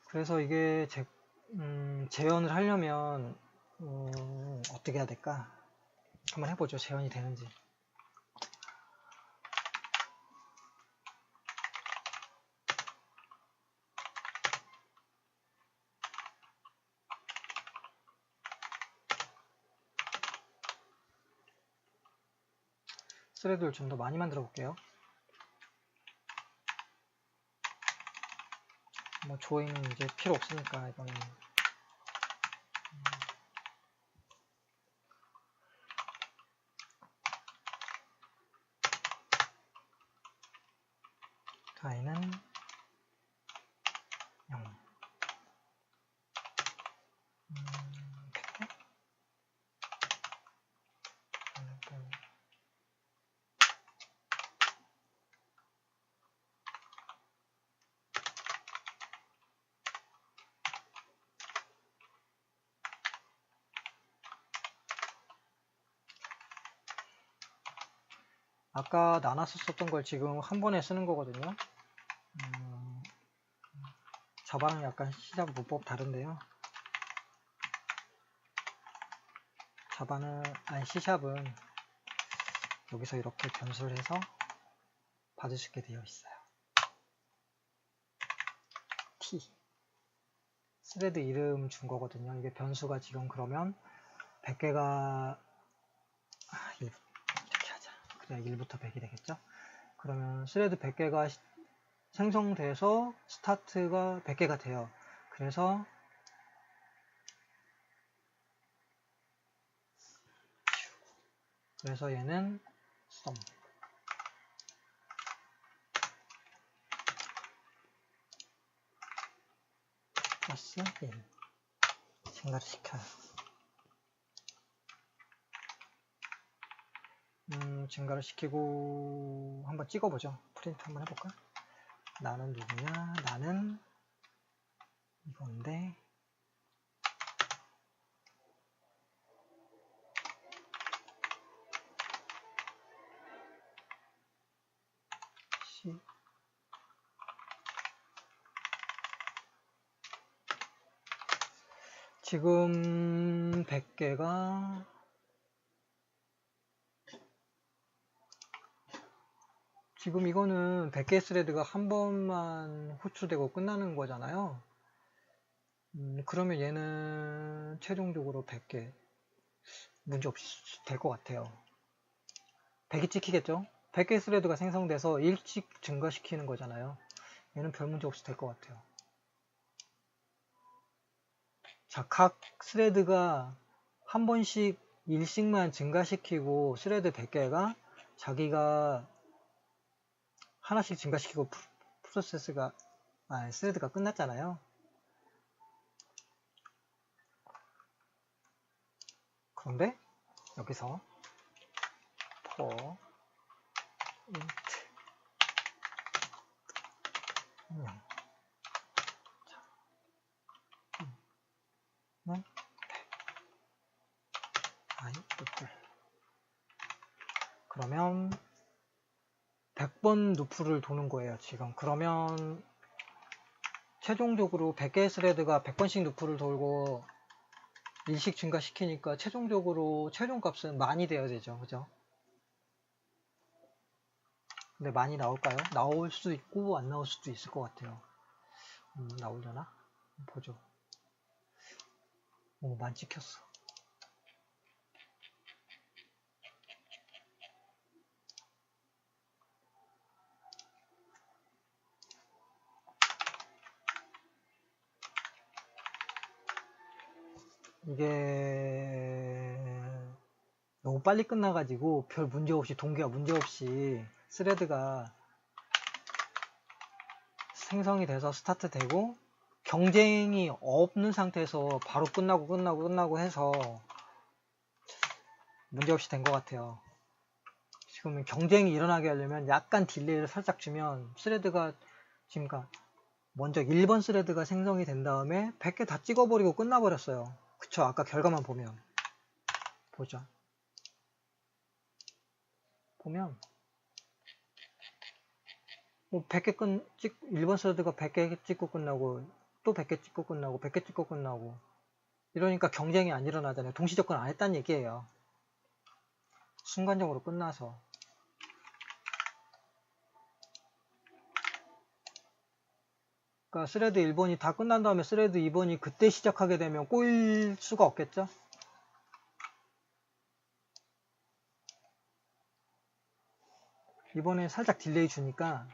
그래서 이게 재현을 하려면 어떻게 해야 될까? 한번 해보죠. 재현이 되는지. 스레드를 좀 더 많이 만들어 볼게요. 뭐 조이는 이제 필요 없으니까 이거는 i는 0. 아까 나눠서 썼던 걸 지금 한 번에 쓰는 거거든요. 자바랑 약간 시작 문법 다른데요. 자바는 C샵은 여기서 이렇게 변수를 해서 받을 수 있게 되어 있어요. T 스레드 이름 준 거거든요. 이게 변수가 지금 그러면 100개가 이렇게 하자. 그래야 1부터 100이 되겠죠. 그러면 스레드 100개가 생성돼서 스타트가 100개가 돼요. 그래서 얘는 sum 플러스 1 증가를 시켜요. 증가를 시키고 한번 찍어보죠. 프린트 한번 해볼까? 나는 누구냐? 나는 이건데 C 지금 100개가 지금 이거는 100개 스레드가 한 번만 호출되고 끝나는 거잖아요. 그러면 얘는 최종적으로 100개 문제없이 될 것 같아요. 100이 찍히겠죠? 100개 스레드가 생성돼서 일찍 증가시키는 거잖아요. 얘는 별 문제 없이 될 것 같아요. 자, 각 스레드가 한 번씩 일씩만 증가시키고 스레드 100개가 자기가 하나씩 증가시키고 스레드가 끝났잖아요. 그런데 여기서 for int 0 는 100 그러면 100번 루프를 도는 거예요. 지금 그러면 최종적으로 100개의 스레드가 100번씩 루프를 돌고 일씩 증가시키니까 최종적으로 최종값은 만이 되어야 되죠. 그죠? 근데 많이 나올까요? 나올 수도 있고 안 나올 수도 있을 것 같아요. 나오려나? 보죠. 만 찍혔어. 이게 너무 빨리 끝나가지고 별 문제없이 동기화 문제없이 스레드가 생성이 돼서 스타트 되고 경쟁이 없는 상태에서 바로 끝나고 해서 문제없이 된 것 같아요. 지금 경쟁이 일어나게 하려면 약간 딜레이를 살짝 주면 스레드가 지금 먼저 1번 스레드가 생성이 된 다음에 100개 다 찍어버리고 끝나버렸어요. 그쵸? 아까 결과만 보면 보죠. 보면 100개 1번 스레드가 100개 찍고 끝나고 또 100개 찍고 끝나고 100개 찍고 끝나고 이러니까 경쟁이 안 일어나잖아요. 동시 접근 안 했다는 얘기예요. 순간적으로 끝나서. 그러니까 스레드 1번이 다 끝난 다음에 스레드 2번이 그때 시작하게 되면 꼬일 수가 없겠죠? 이번에 살짝 딜레이 주니까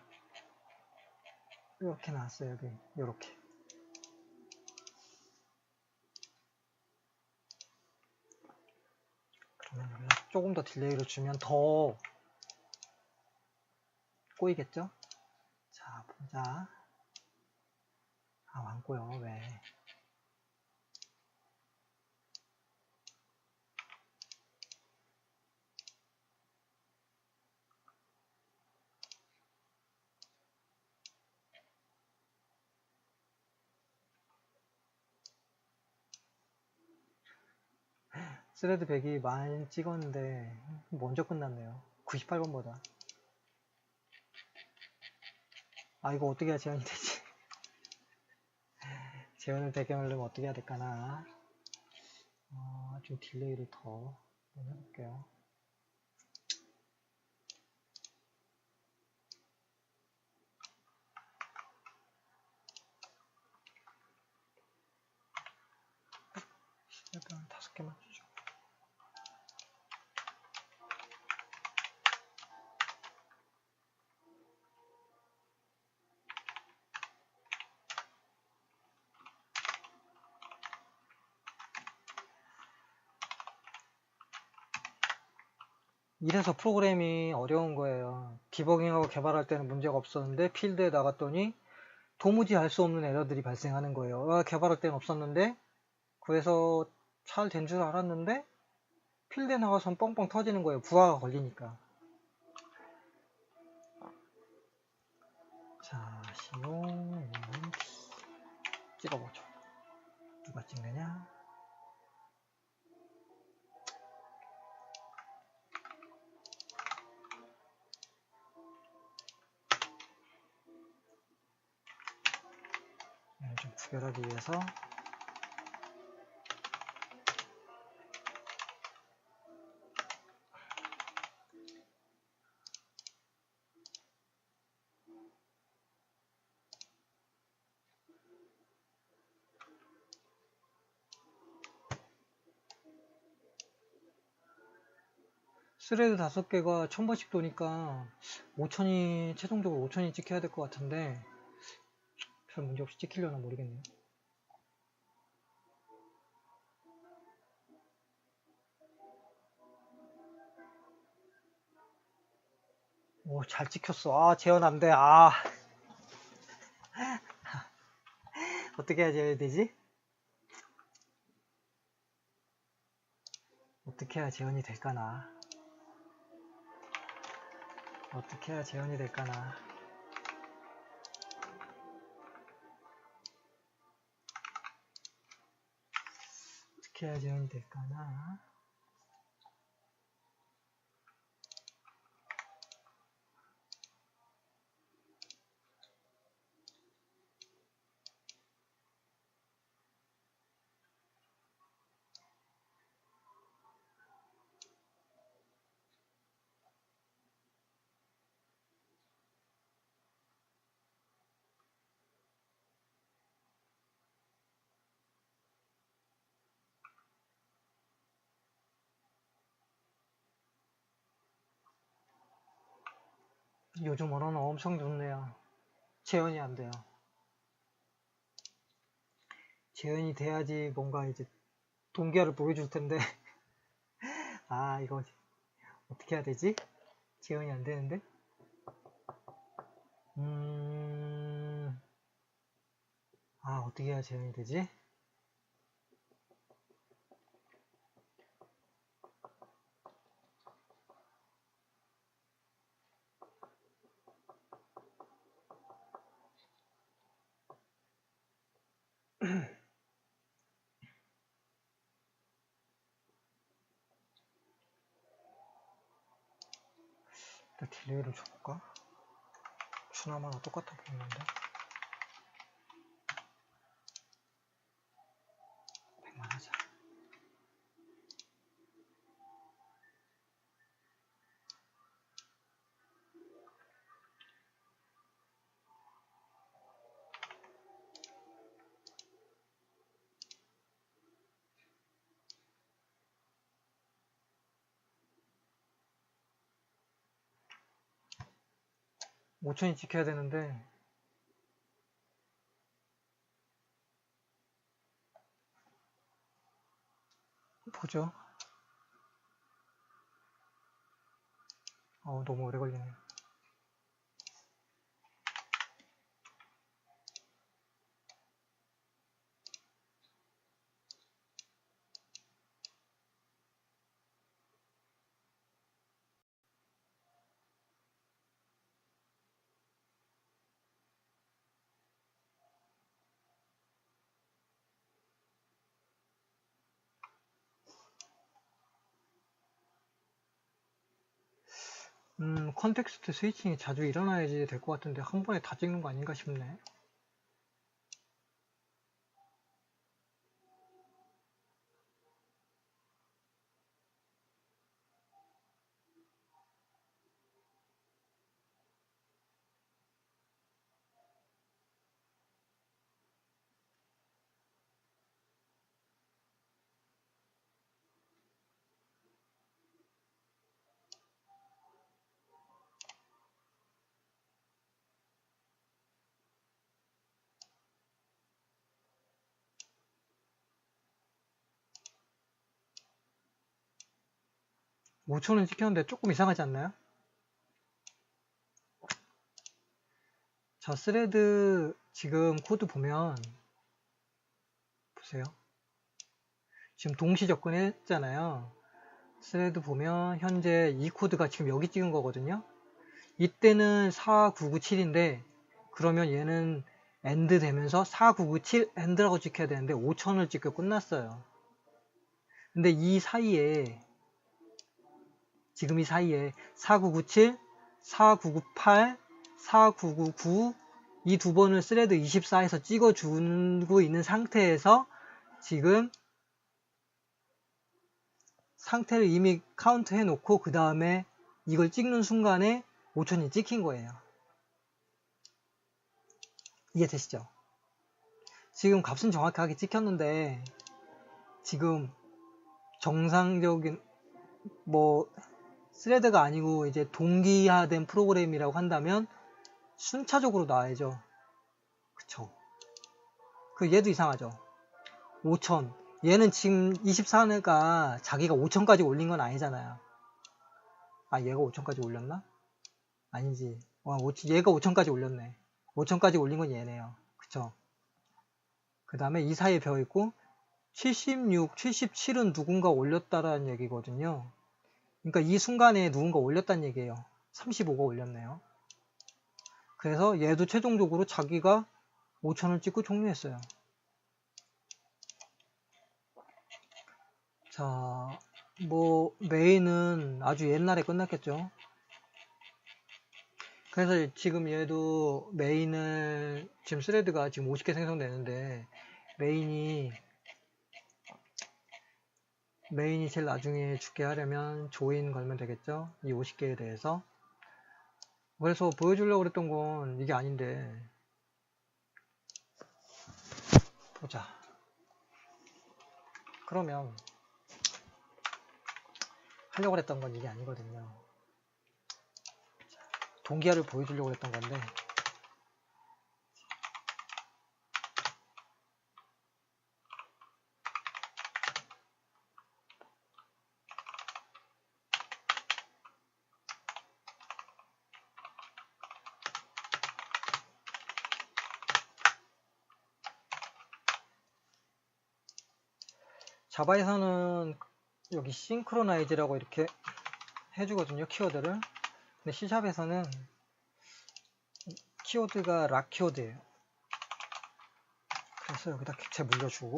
이렇게 나왔어요. 여기 이렇게. 그러면 조금 더 딜레이를 주면 더 꼬이겠죠? 자, 자, 많고요. 왜? 스레드 100이 많이 찍었는데 먼저 끝났네요. 98번보다. 아, 이거 어떻게 해야 재현이 되지? 재현을 배경하려면 어떻게 해야 될까나? 좀 딜레이를 더 해볼게요. 일단 5개만 주죠. 이래서 프로그램이 어려운 거예요. 디버깅하고 개발할 때는 문제가 없었는데 필드에 나갔더니 도무지 알 수 없는 에러들이 발생하는 거예요. 개발할 때는 없었는데 그래서 잘 된 줄 알았는데 필드에 나가선 뻥뻥 터지는 거예요. 부하가 걸리니까. 자, 시용 찍어보죠. 누가 찍느냐? 좀 구별하기 위해서 스레드 5개가 1000번씩 도니까 5000이 최종적으로 5000이 찍혀야 될 것 같은데 별 문제 없이 찍히려나 모르겠네요. 오, 잘 찍혔어. 재현 안 돼. 어떻게 해야 되지? 어떻게 해야 재현이 될까나? 어떻게 해야 재현이 될까나? 어떻게 해야 재현이 될까나? 요즘 언어는 엄청 좋네요. 재현이 안 돼요. 재현이 돼야지 뭔가 이제 동기화를 보여줄 텐데 이거 어떻게 해야 되지? 재현이 안 되는데? 어떻게 해야 재현이 되지? 일단 딜레이를 줘볼까? 추나마나 똑같아 보이는데 100만 하자. (5000이) 지켜야 되는데 보죠. 너무 오래 걸리네요. 컨텍스트 스위칭이 자주 일어나야지 될 것 같은데 한 번에 다 찍는 거 아닌가 싶네. (5,000원) 찍혔는데 조금 이상하지 않나요? 자, 스레드 지금 코드 보면 보세요. 지금 동시 접근했잖아요. 스레드 보면 현재 이 코드가 지금 여기 찍은 거거든요. 이때는 4997인데 그러면 얘는 엔드 되면서 4997 엔드라고 찍혀야 되는데 5,000을 찍고 끝났어요. 근데 이 사이에 지금 이 사이에 4997, 4998, 4999 이 두 번을 스레드 24에서 찍어주고 있는 상태에서 지금 상태를 이미 카운트 해놓고 그 다음에 이걸 찍는 순간에 5,000이 찍힌 거예요. 이해되시죠? 지금 값은 정확하게 찍혔는데 지금 정상적인 스레드가 아니고 이제 동기화된 프로그램이라고 한다면 순차적으로 나와야죠. 그쵸? 얘도 이상하죠? 5,000 얘는 지금 24가 자기가 5,000까지 올린 건 아니잖아요. 아, 얘가 5,000까지 올렸나? 아니지. 얘가 5,000까지 올렸네. 5,000까지 올린 건 얘네요. 그쵸? 그 다음에 이 사이에 벼있고 76, 77은 누군가 올렸다라는 얘기거든요. 그러니까 이 순간에 누군가 올렸다는 얘기예요. 35가 올렸네요. 그래서 얘도 최종적으로 자기가 5,000을 찍고 종료했어요. 자, 메인은 아주 옛날에 끝났겠죠. 그래서 지금 얘도 메인을 지금 스레드가 지금 50개 생성되는데 메인이 제일 나중에 죽게 하려면 조인 걸면 되겠죠. 이 50개에 대해서. 그래서 보여주려고 그랬던 건 이게 아닌데 보자. 그러면 하려고 했던 건 이게 아니거든요. 동기화를 보여주려고 했던 건데 자바에서는 여기 싱크로나이즈라고 이렇게 해주거든요. 키워드를. 근데 C샵에서는 키워드가 락 키워드예요. 그래서 여기다 객체 물려주고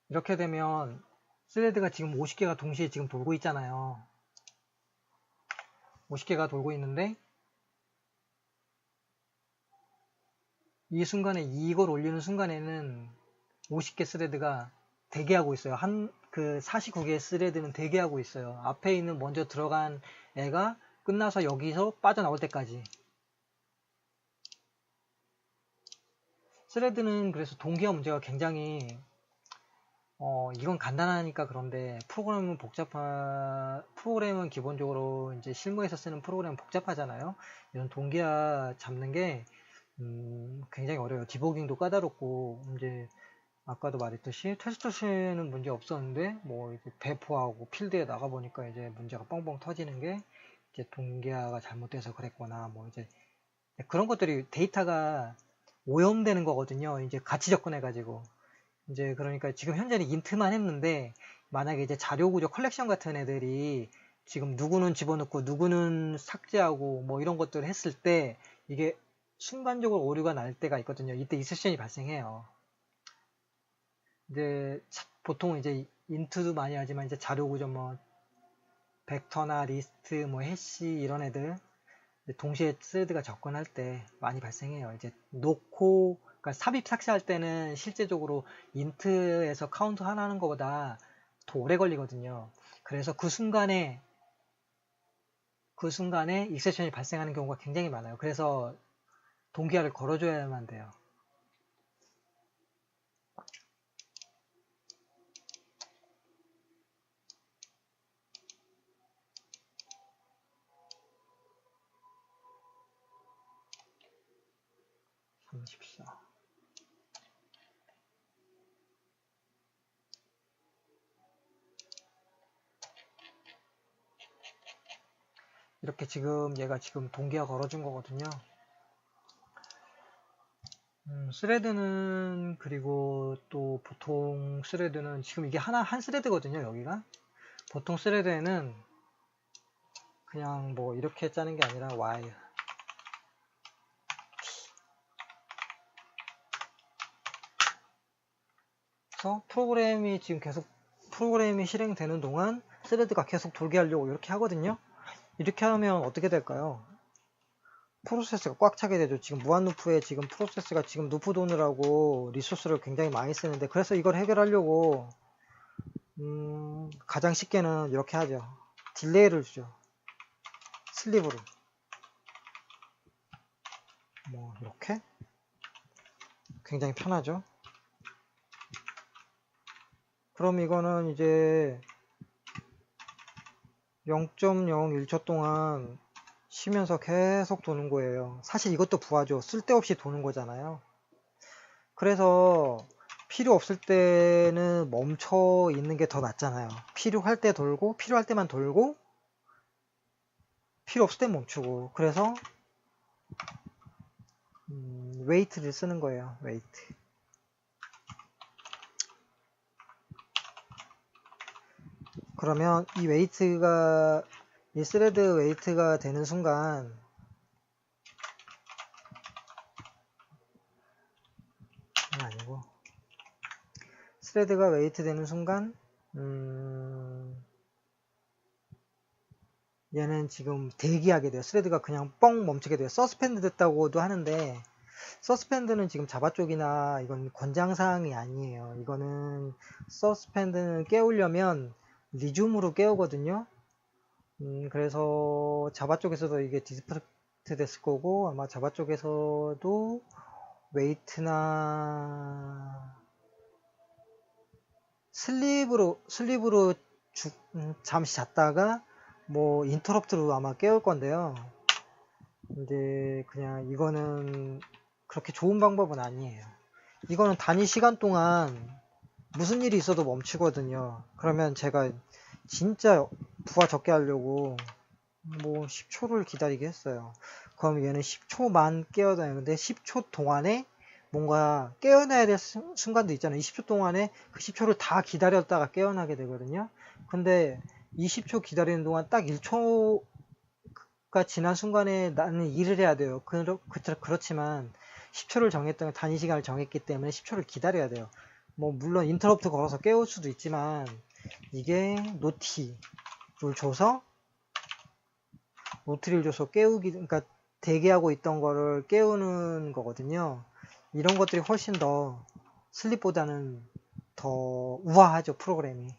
이렇게 되면 스레드가 지금 50개가 동시에 지금 돌고 있잖아요. 50개가 돌고 있는데 이 순간에 이걸 올리는 순간에는 50개 스레드가 대기하고 있어요. 그 49개의 스레드는 대기하고 있어요. 앞에 있는 먼저 들어간 애가 끝나서 여기서 빠져나올 때까지. 스레드는 그래서 동기화 문제가 굉장히 이건 간단하니까 그런데 프로그램은 기본적으로 이제 실무에서 쓰는 프로그램은 복잡하잖아요. 이런 동기화 잡는 게 굉장히 어려워요. 디버깅도 까다롭고 이제 아까도 말했듯이 테스트시는 문제 없었는데 이제 배포하고 필드에 나가 보니까 이제 문제가 뻥뻥 터지는 게 이제 동기화가 잘못돼서 그랬거나 이제 그런 것들이 데이터가 오염되는 거거든요. 이제 같이 접근해가지고 이제 그러니까 지금 현재는 인트만 했는데 만약에 이제 자료 구조 컬렉션 같은 애들이 지금 누구는 집어넣고 누구는 삭제하고 이런 것들을 했을 때 이게 순간적으로 오류가 날 때가 있거든요. 이때 익셉션이 발생해요. 이제 보통 이제 인트도 많이 하지만 이제 자료 구조 뭐 벡터나 리스트 뭐 해시 이런 애들 동시에 스레드가 접근할 때 많이 발생해요. 이제 놓고 그러니까 삽입 삭제할 때는 실제적으로 인트에서 카운트 하나 하는 것보다 더 오래 걸리거든요. 그래서 그 순간에 익셉션이 발생하는 경우가 굉장히 많아요. 그래서 동기화를 걸어줘야만 돼요. 이렇게 지금 얘가 지금 동기화 걸어준 거거든요. 스레드는 그리고 또 보통 스레드는 지금 이게 한 스레드거든요. 여기가 보통 스레드에는 그냥 뭐 이렇게 짜는 게 아니라 Y 그래서 프로그램이 실행되는 동안 스레드가 계속 돌게 하려고 이렇게 하거든요. 이렇게 하면 어떻게 될까요? 프로세스가 꽉 차게 되죠. 지금 무한루프에 지금 프로세스가 지금 루프 도느라고 리소스를 굉장히 많이 쓰는데 그래서 이걸 해결하려고 가장 쉽게는 이렇게 하죠. 딜레이를 주죠. 슬립으로 뭐 이렇게 굉장히 편하죠. 그럼 이거는 이제 0.01초 동안 쉬면서 계속 도는 거예요. 사실 이것도 부하죠. 쓸데없이 도는 거잖아요. 그래서 필요 없을 때는 멈춰 있는 게 더 낫잖아요. 필요할 때 돌고 필요할 때만 돌고 필요 없을 때 멈추고 그래서 웨이트를 쓰는 거예요. 웨이트. 그러면 이 스레드 웨이트가 되는 순간 아니고 스레드가 웨이트 되는 순간 얘는 지금 대기하게 돼요. 스레드가 그냥 뻥 멈추게 돼요. 서스펜드 됐다고도 하는데 서스펜드는 지금 자바 쪽이나 이건 권장사항이 아니에요. 이거는 서스펜드는 깨우려면 리줌으로 깨우거든요. 그래서 자바 쪽에서도 이게 디스플렉트 됐을 거고 아마 자바 쪽에서도 웨이트나 슬립으로 잠시 잤다가 뭐 인터럽트로 아마 깨울 건데요. 근데 그냥 이거는 그렇게 좋은 방법은 아니에요. 이거는 단위 시간 동안 무슨 일이 있어도 멈추거든요. 그러면 제가 진짜 부하 적게 하려고 뭐 10초를 기다리게 했어요. 그럼 얘는 10초만 깨어나요. 근데 10초 동안에 뭔가 깨어나야 될 순간도 있잖아요. 20초 동안에 그 10초를 다 기다렸다가 깨어나게 되거든요. 근데 20초 기다리는 동안 딱 1초가 지난 순간에 나는 일을 해야 돼요. 그렇지만 10초를 정했던 단위 시간을 정했기 때문에 10초를 기다려야 돼요. 뭐 물론 인터럽트 걸어서 깨울 수도 있지만 이게 노티를 줘서 그러니까 대기하고 있던 거를 깨우는 거거든요. 이런 것들이 훨씬 더 슬립보다는 더 우아하죠, 프로그램이.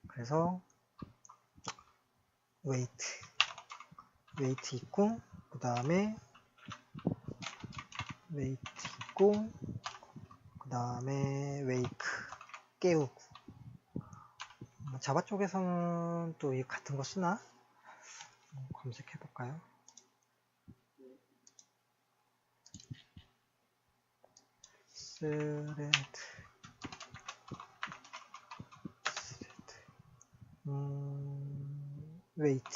그래서 웨이트 있고 그 다음에 웨이트 있고 그 다음에 웨이크 깨우고 자바 쪽에서는 또 같은 거 쓰나? 검색해 볼까요? 스레드 웨이트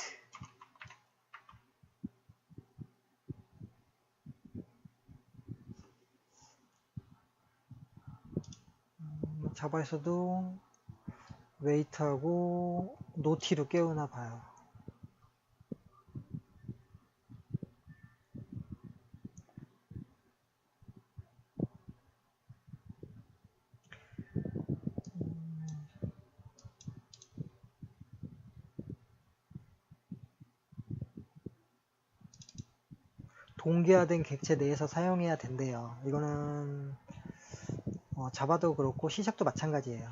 자바에서도 웨이트하고 노티로 깨우나 봐요. 동기화된 객체 내에서 사용해야 된대요. 이거는 자바도 그렇고 C샵도 마찬가지예요.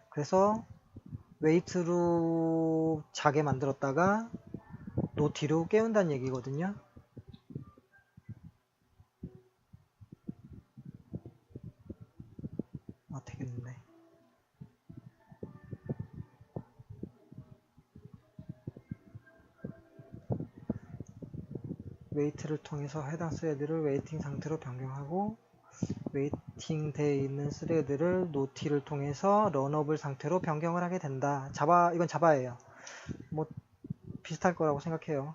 그래서 웨이트로 자게 만들었다가 노티로 깨운다는 얘기거든요. 되겠네. 웨이트를 통해서 해당 스레드를 웨이팅 상태로 변경하고 웨이팅 되어 있는 스레드를 노티를 통해서 런업을 상태로 변경을 하게 된다. 자바, 이건 자바예요. 뭐 비슷할 거라고 생각해요.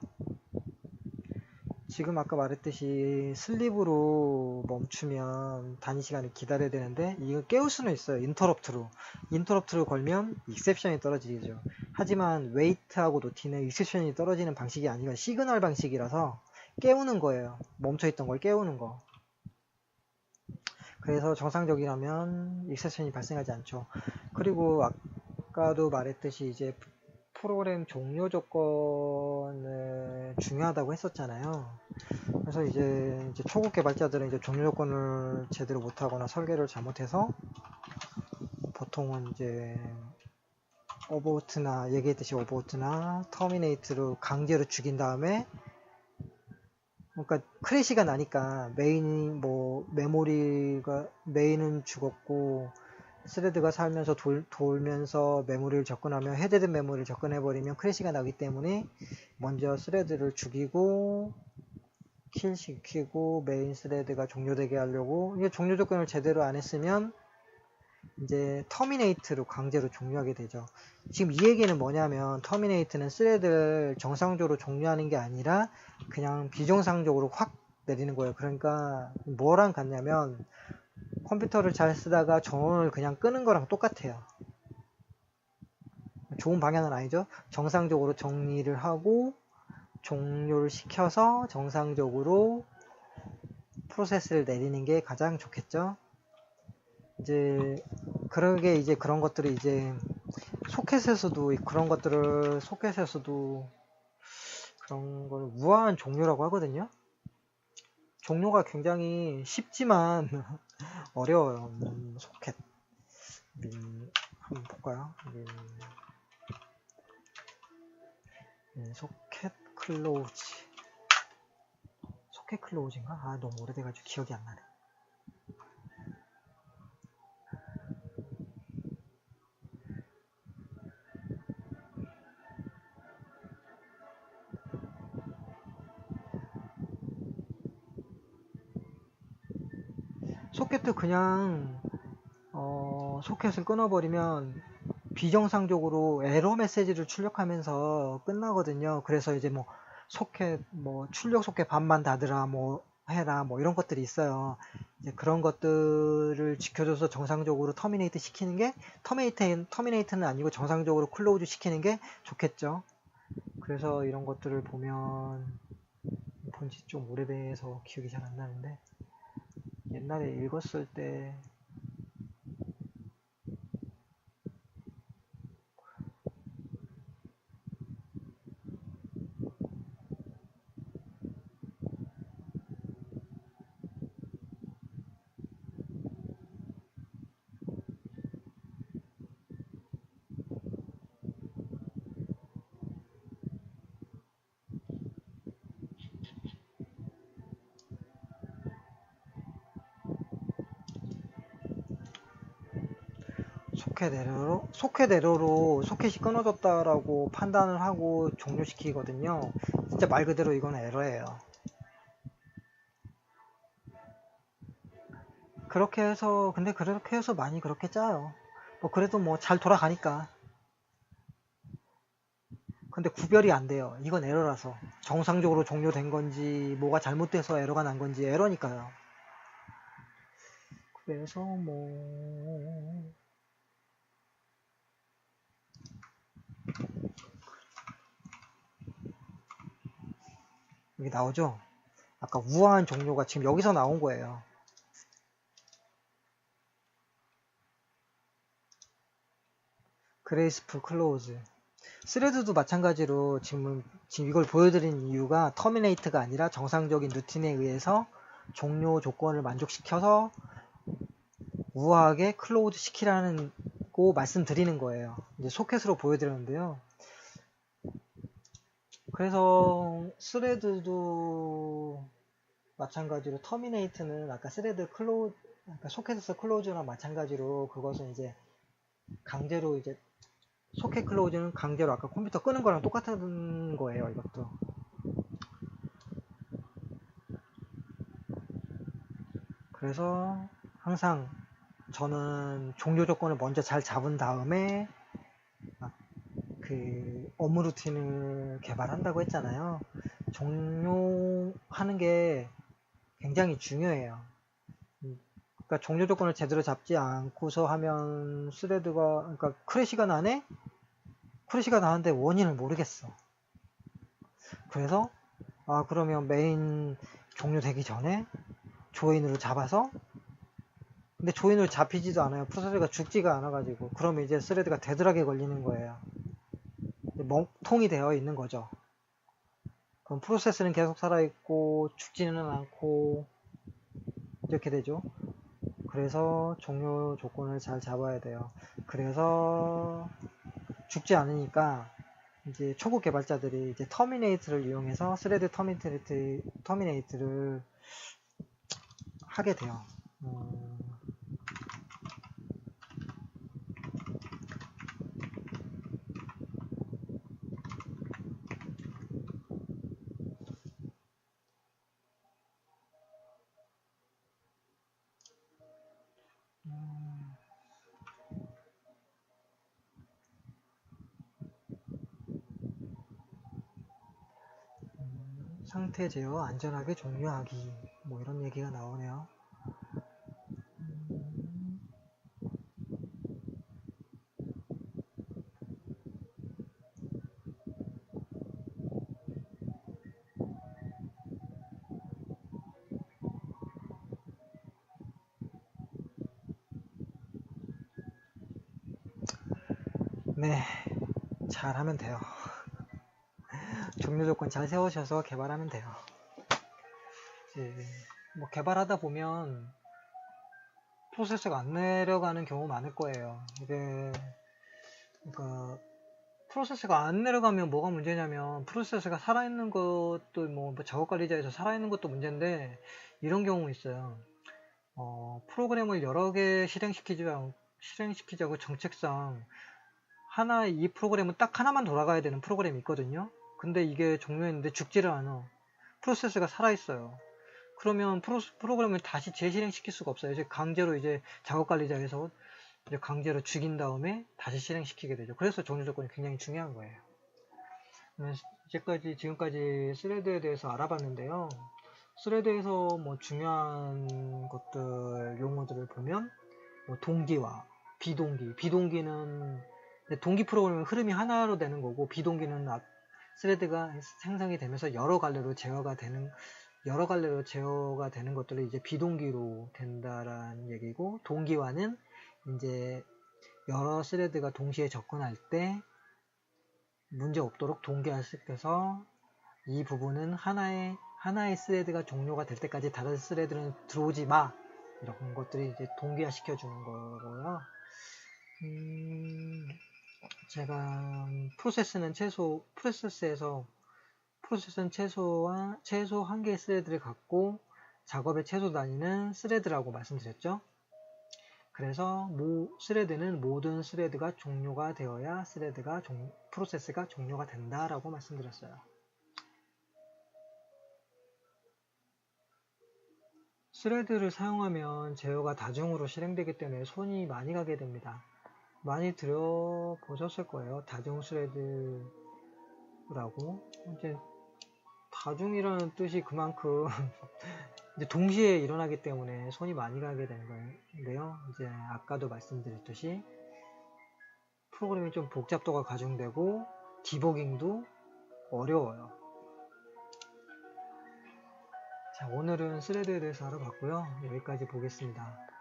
지금 아까 말했듯이 슬립으로 멈추면 단위 시간을 기다려야 되는데 이거 깨울 수는 있어요. 인터럽트로 걸면 익셉션이 떨어지죠. 하지만 웨이트하고 노티는 익셉션이 떨어지는 방식이 아니라 시그널 방식이라서 깨우는 거예요. 멈춰있던 걸 깨우는 거. 그래서 정상적이라면 익셉션이 발생하지 않죠. 그리고 아까도 말했듯이 이제 프로그램 종료 조건을 중요하다고 했었잖아요. 그래서 이제 초급 개발자들은 이제 종료 조건을 제대로 못하거나 설계를 잘못해서 보통은 이제 오버호트나 얘기했듯이 오버호트나 터미네이트로 강제로 죽인 다음에 그러니까 크래시가 나니까 메인은 죽었고 스레드가 살면서 돌면서 메모리를 접근하면 헤드된 메모리를 접근해버리면 크래시가 나기 때문에 먼저 스레드를 죽이고 킬시키고 메인 스레드가 종료되게 하려고 이게 종료 조건을 제대로 안 했으면 이제 터미네이트로 강제로 종료하게 되죠. 지금 이 얘기는 뭐냐면 터미네이트는 스레드를 정상적으로 종료하는 게 아니라 그냥 비정상적으로 확 내리는 거예요. 그러니까 뭐랑 같냐면 컴퓨터를 잘 쓰다가 전원을 그냥 끄는 거랑 똑같아요. 좋은 방향은 아니죠. 정상적으로 정리를 하고 종료를 시켜서 정상적으로 프로세스를 내리는 게 가장 좋겠죠. 이제 그런 것들이 이제 소켓에서도 그런 걸 우아한 종료라고 하거든요. 종료가 굉장히 쉽지만 어려워요. 소켓 한번 볼까요? 소켓 클로즈인가? 너무 오래돼가지고 기억이 안 나네. 소켓도 그냥 소켓을 끊어버리면 비정상적으로 에러 메시지를 출력하면서 끝나거든요. 그래서 이제 소켓 출력 소켓 반만 닫으라 해라 이런 것들이 있어요. 이제 그런 것들을 지켜줘서 정상적으로 터미네이트 시키는 게 터미네이트는 아니고 정상적으로 클로즈 시키는 게 좋겠죠. 그래서 이런 것들을 보면 본지 좀 오래돼서 기억이 잘 안 나는데 옛날에 읽었을 때 소켓 에러로 소켓이 끊어졌다라고 판단을 하고 종료시키거든요. 진짜 말 그대로 이건 에러예요. 그렇게 해서 많이 그렇게 짜요. 그래도 잘 돌아가니까. 근데 구별이 안 돼요. 이건 에러라서 정상적으로 종료된 건지 뭐가 잘못돼서 에러가 난 건지 에러니까요. 그래서 여기 나오죠? 아까 우아한 종료가 지금 여기서 나온 거예요. 그레이스풀 클로즈. 스레드도 마찬가지로 지금 이걸 보여드린 이유가 터미네이트가 아니라 정상적인 루틴에 의해서 종료 조건을 만족시켜서 우아하게 클로즈 시키라는 거 말씀드리는 거예요. 이제 소켓으로 보여드렸는데요. 그래서 스레드도 마찬가지로 터미네이트는 아까 스레드 클로즈, 아까 소켓에서 클로즈랑 마찬가지로 그것은 이제 강제로 이제 소켓 클로즈는 강제로 아까 컴퓨터 끄는 거랑 똑같은 거예요. 이것도. 그래서 항상 저는 종료 조건을 먼저 잘 잡은 다음에 그 업무 루틴을 개발한다고 했잖아요. 종료하는 게 굉장히 중요해요. 그러니까 종료 조건을 제대로 잡지 않고서 하면 스레드가, 그러니까 크래시가 나는데 원인을 모르겠어. 그래서 그러면 메인 종료되기 전에 조인으로 잡아서, 근데 조인으로 잡히지도 않아요. 프로세스가 죽지가 않아가지고. 그러면 이제 스레드가 데드락에 걸리는 거예요. 멍통이 되어 있는 거죠. 그럼 프로세스는 계속 살아있고 죽지는 않고 이렇게 되죠. 그래서 종료 조건을 잘 잡아야 돼요. 그래서 죽지 않으니까 이제 초보 개발자들이 이제 터미네이트를 이용해서 스레드 터미네이트를 하게 돼요. 상태 제어 안전하게 종료하기, 뭐 이런 얘기가 나오네요. 네, 잘하면 돼요. 종료 조건 잘 세우셔서 개발하면 돼요. 뭐 개발하다 보면 프로세스가 안 내려가는 경우 많을 거예요. 이게 그러니까 프로세스가 안 내려가면 뭐가 문제냐면 프로세스가 살아있는 것도 뭐 작업 관리자에서 살아있는 것도 문제인데 이런 경우 있어요. 프로그램을 여러 개 실행시키자고 정책상 이 프로그램은 딱 하나만 돌아가야 되는 프로그램이 있거든요. 근데 이게 종료했는데 죽지를 않아. 프로세스가 살아있어요. 그러면 프로그램을 다시 재실행시킬 수가 없어요. 이제 강제로 이제 작업관리자에서 이제 강제로 죽인 다음에 다시 실행시키게 되죠. 그래서 종료 조건이 굉장히 중요한 거예요. 지금까지 스레드에 대해서 알아봤는데요. 스레드에서 뭐 중요한 것들, 용어들을 보면 뭐 동기와 비동기는 동기 프로그램의 흐름이 하나로 되는 거고, 비동기는 스레드가 생성이 되면서 여러 갈래로 제어가 되는 것들을 이제 비동기로 된다라는 얘기고, 동기화는 이제 여러 스레드가 동시에 접근할 때 문제 없도록 동기화시켜서 이 부분은 하나의 스레드가 종료가 될 때까지 다른 스레드는 들어오지 마, 이런 것들이 이제 동기화 시켜주는 거고요. 제가 프로세스는 최소 한 개의 스레드를 갖고 작업의 최소 단위는 스레드라고 말씀드렸죠. 그래서 스레드는 모든 스레드가 종료가 되어야 프로세스가 종료가 된다라고 말씀드렸어요. 스레드를 사용하면 제어가 다중으로 실행되기 때문에 손이 많이 가게 됩니다. 많이 들어보셨을 거예요. 다중 스레드라고. 이제 다중이라는 뜻이 그만큼 이제 동시에 일어나기 때문에 손이 많이 가게 되는 건데요. 이제 아까도 말씀드렸듯이 프로그램이 좀 복잡도가 가중되고 디버깅도 어려워요. 자, 오늘은 스레드에 대해서 알아봤고요. 여기까지 보겠습니다.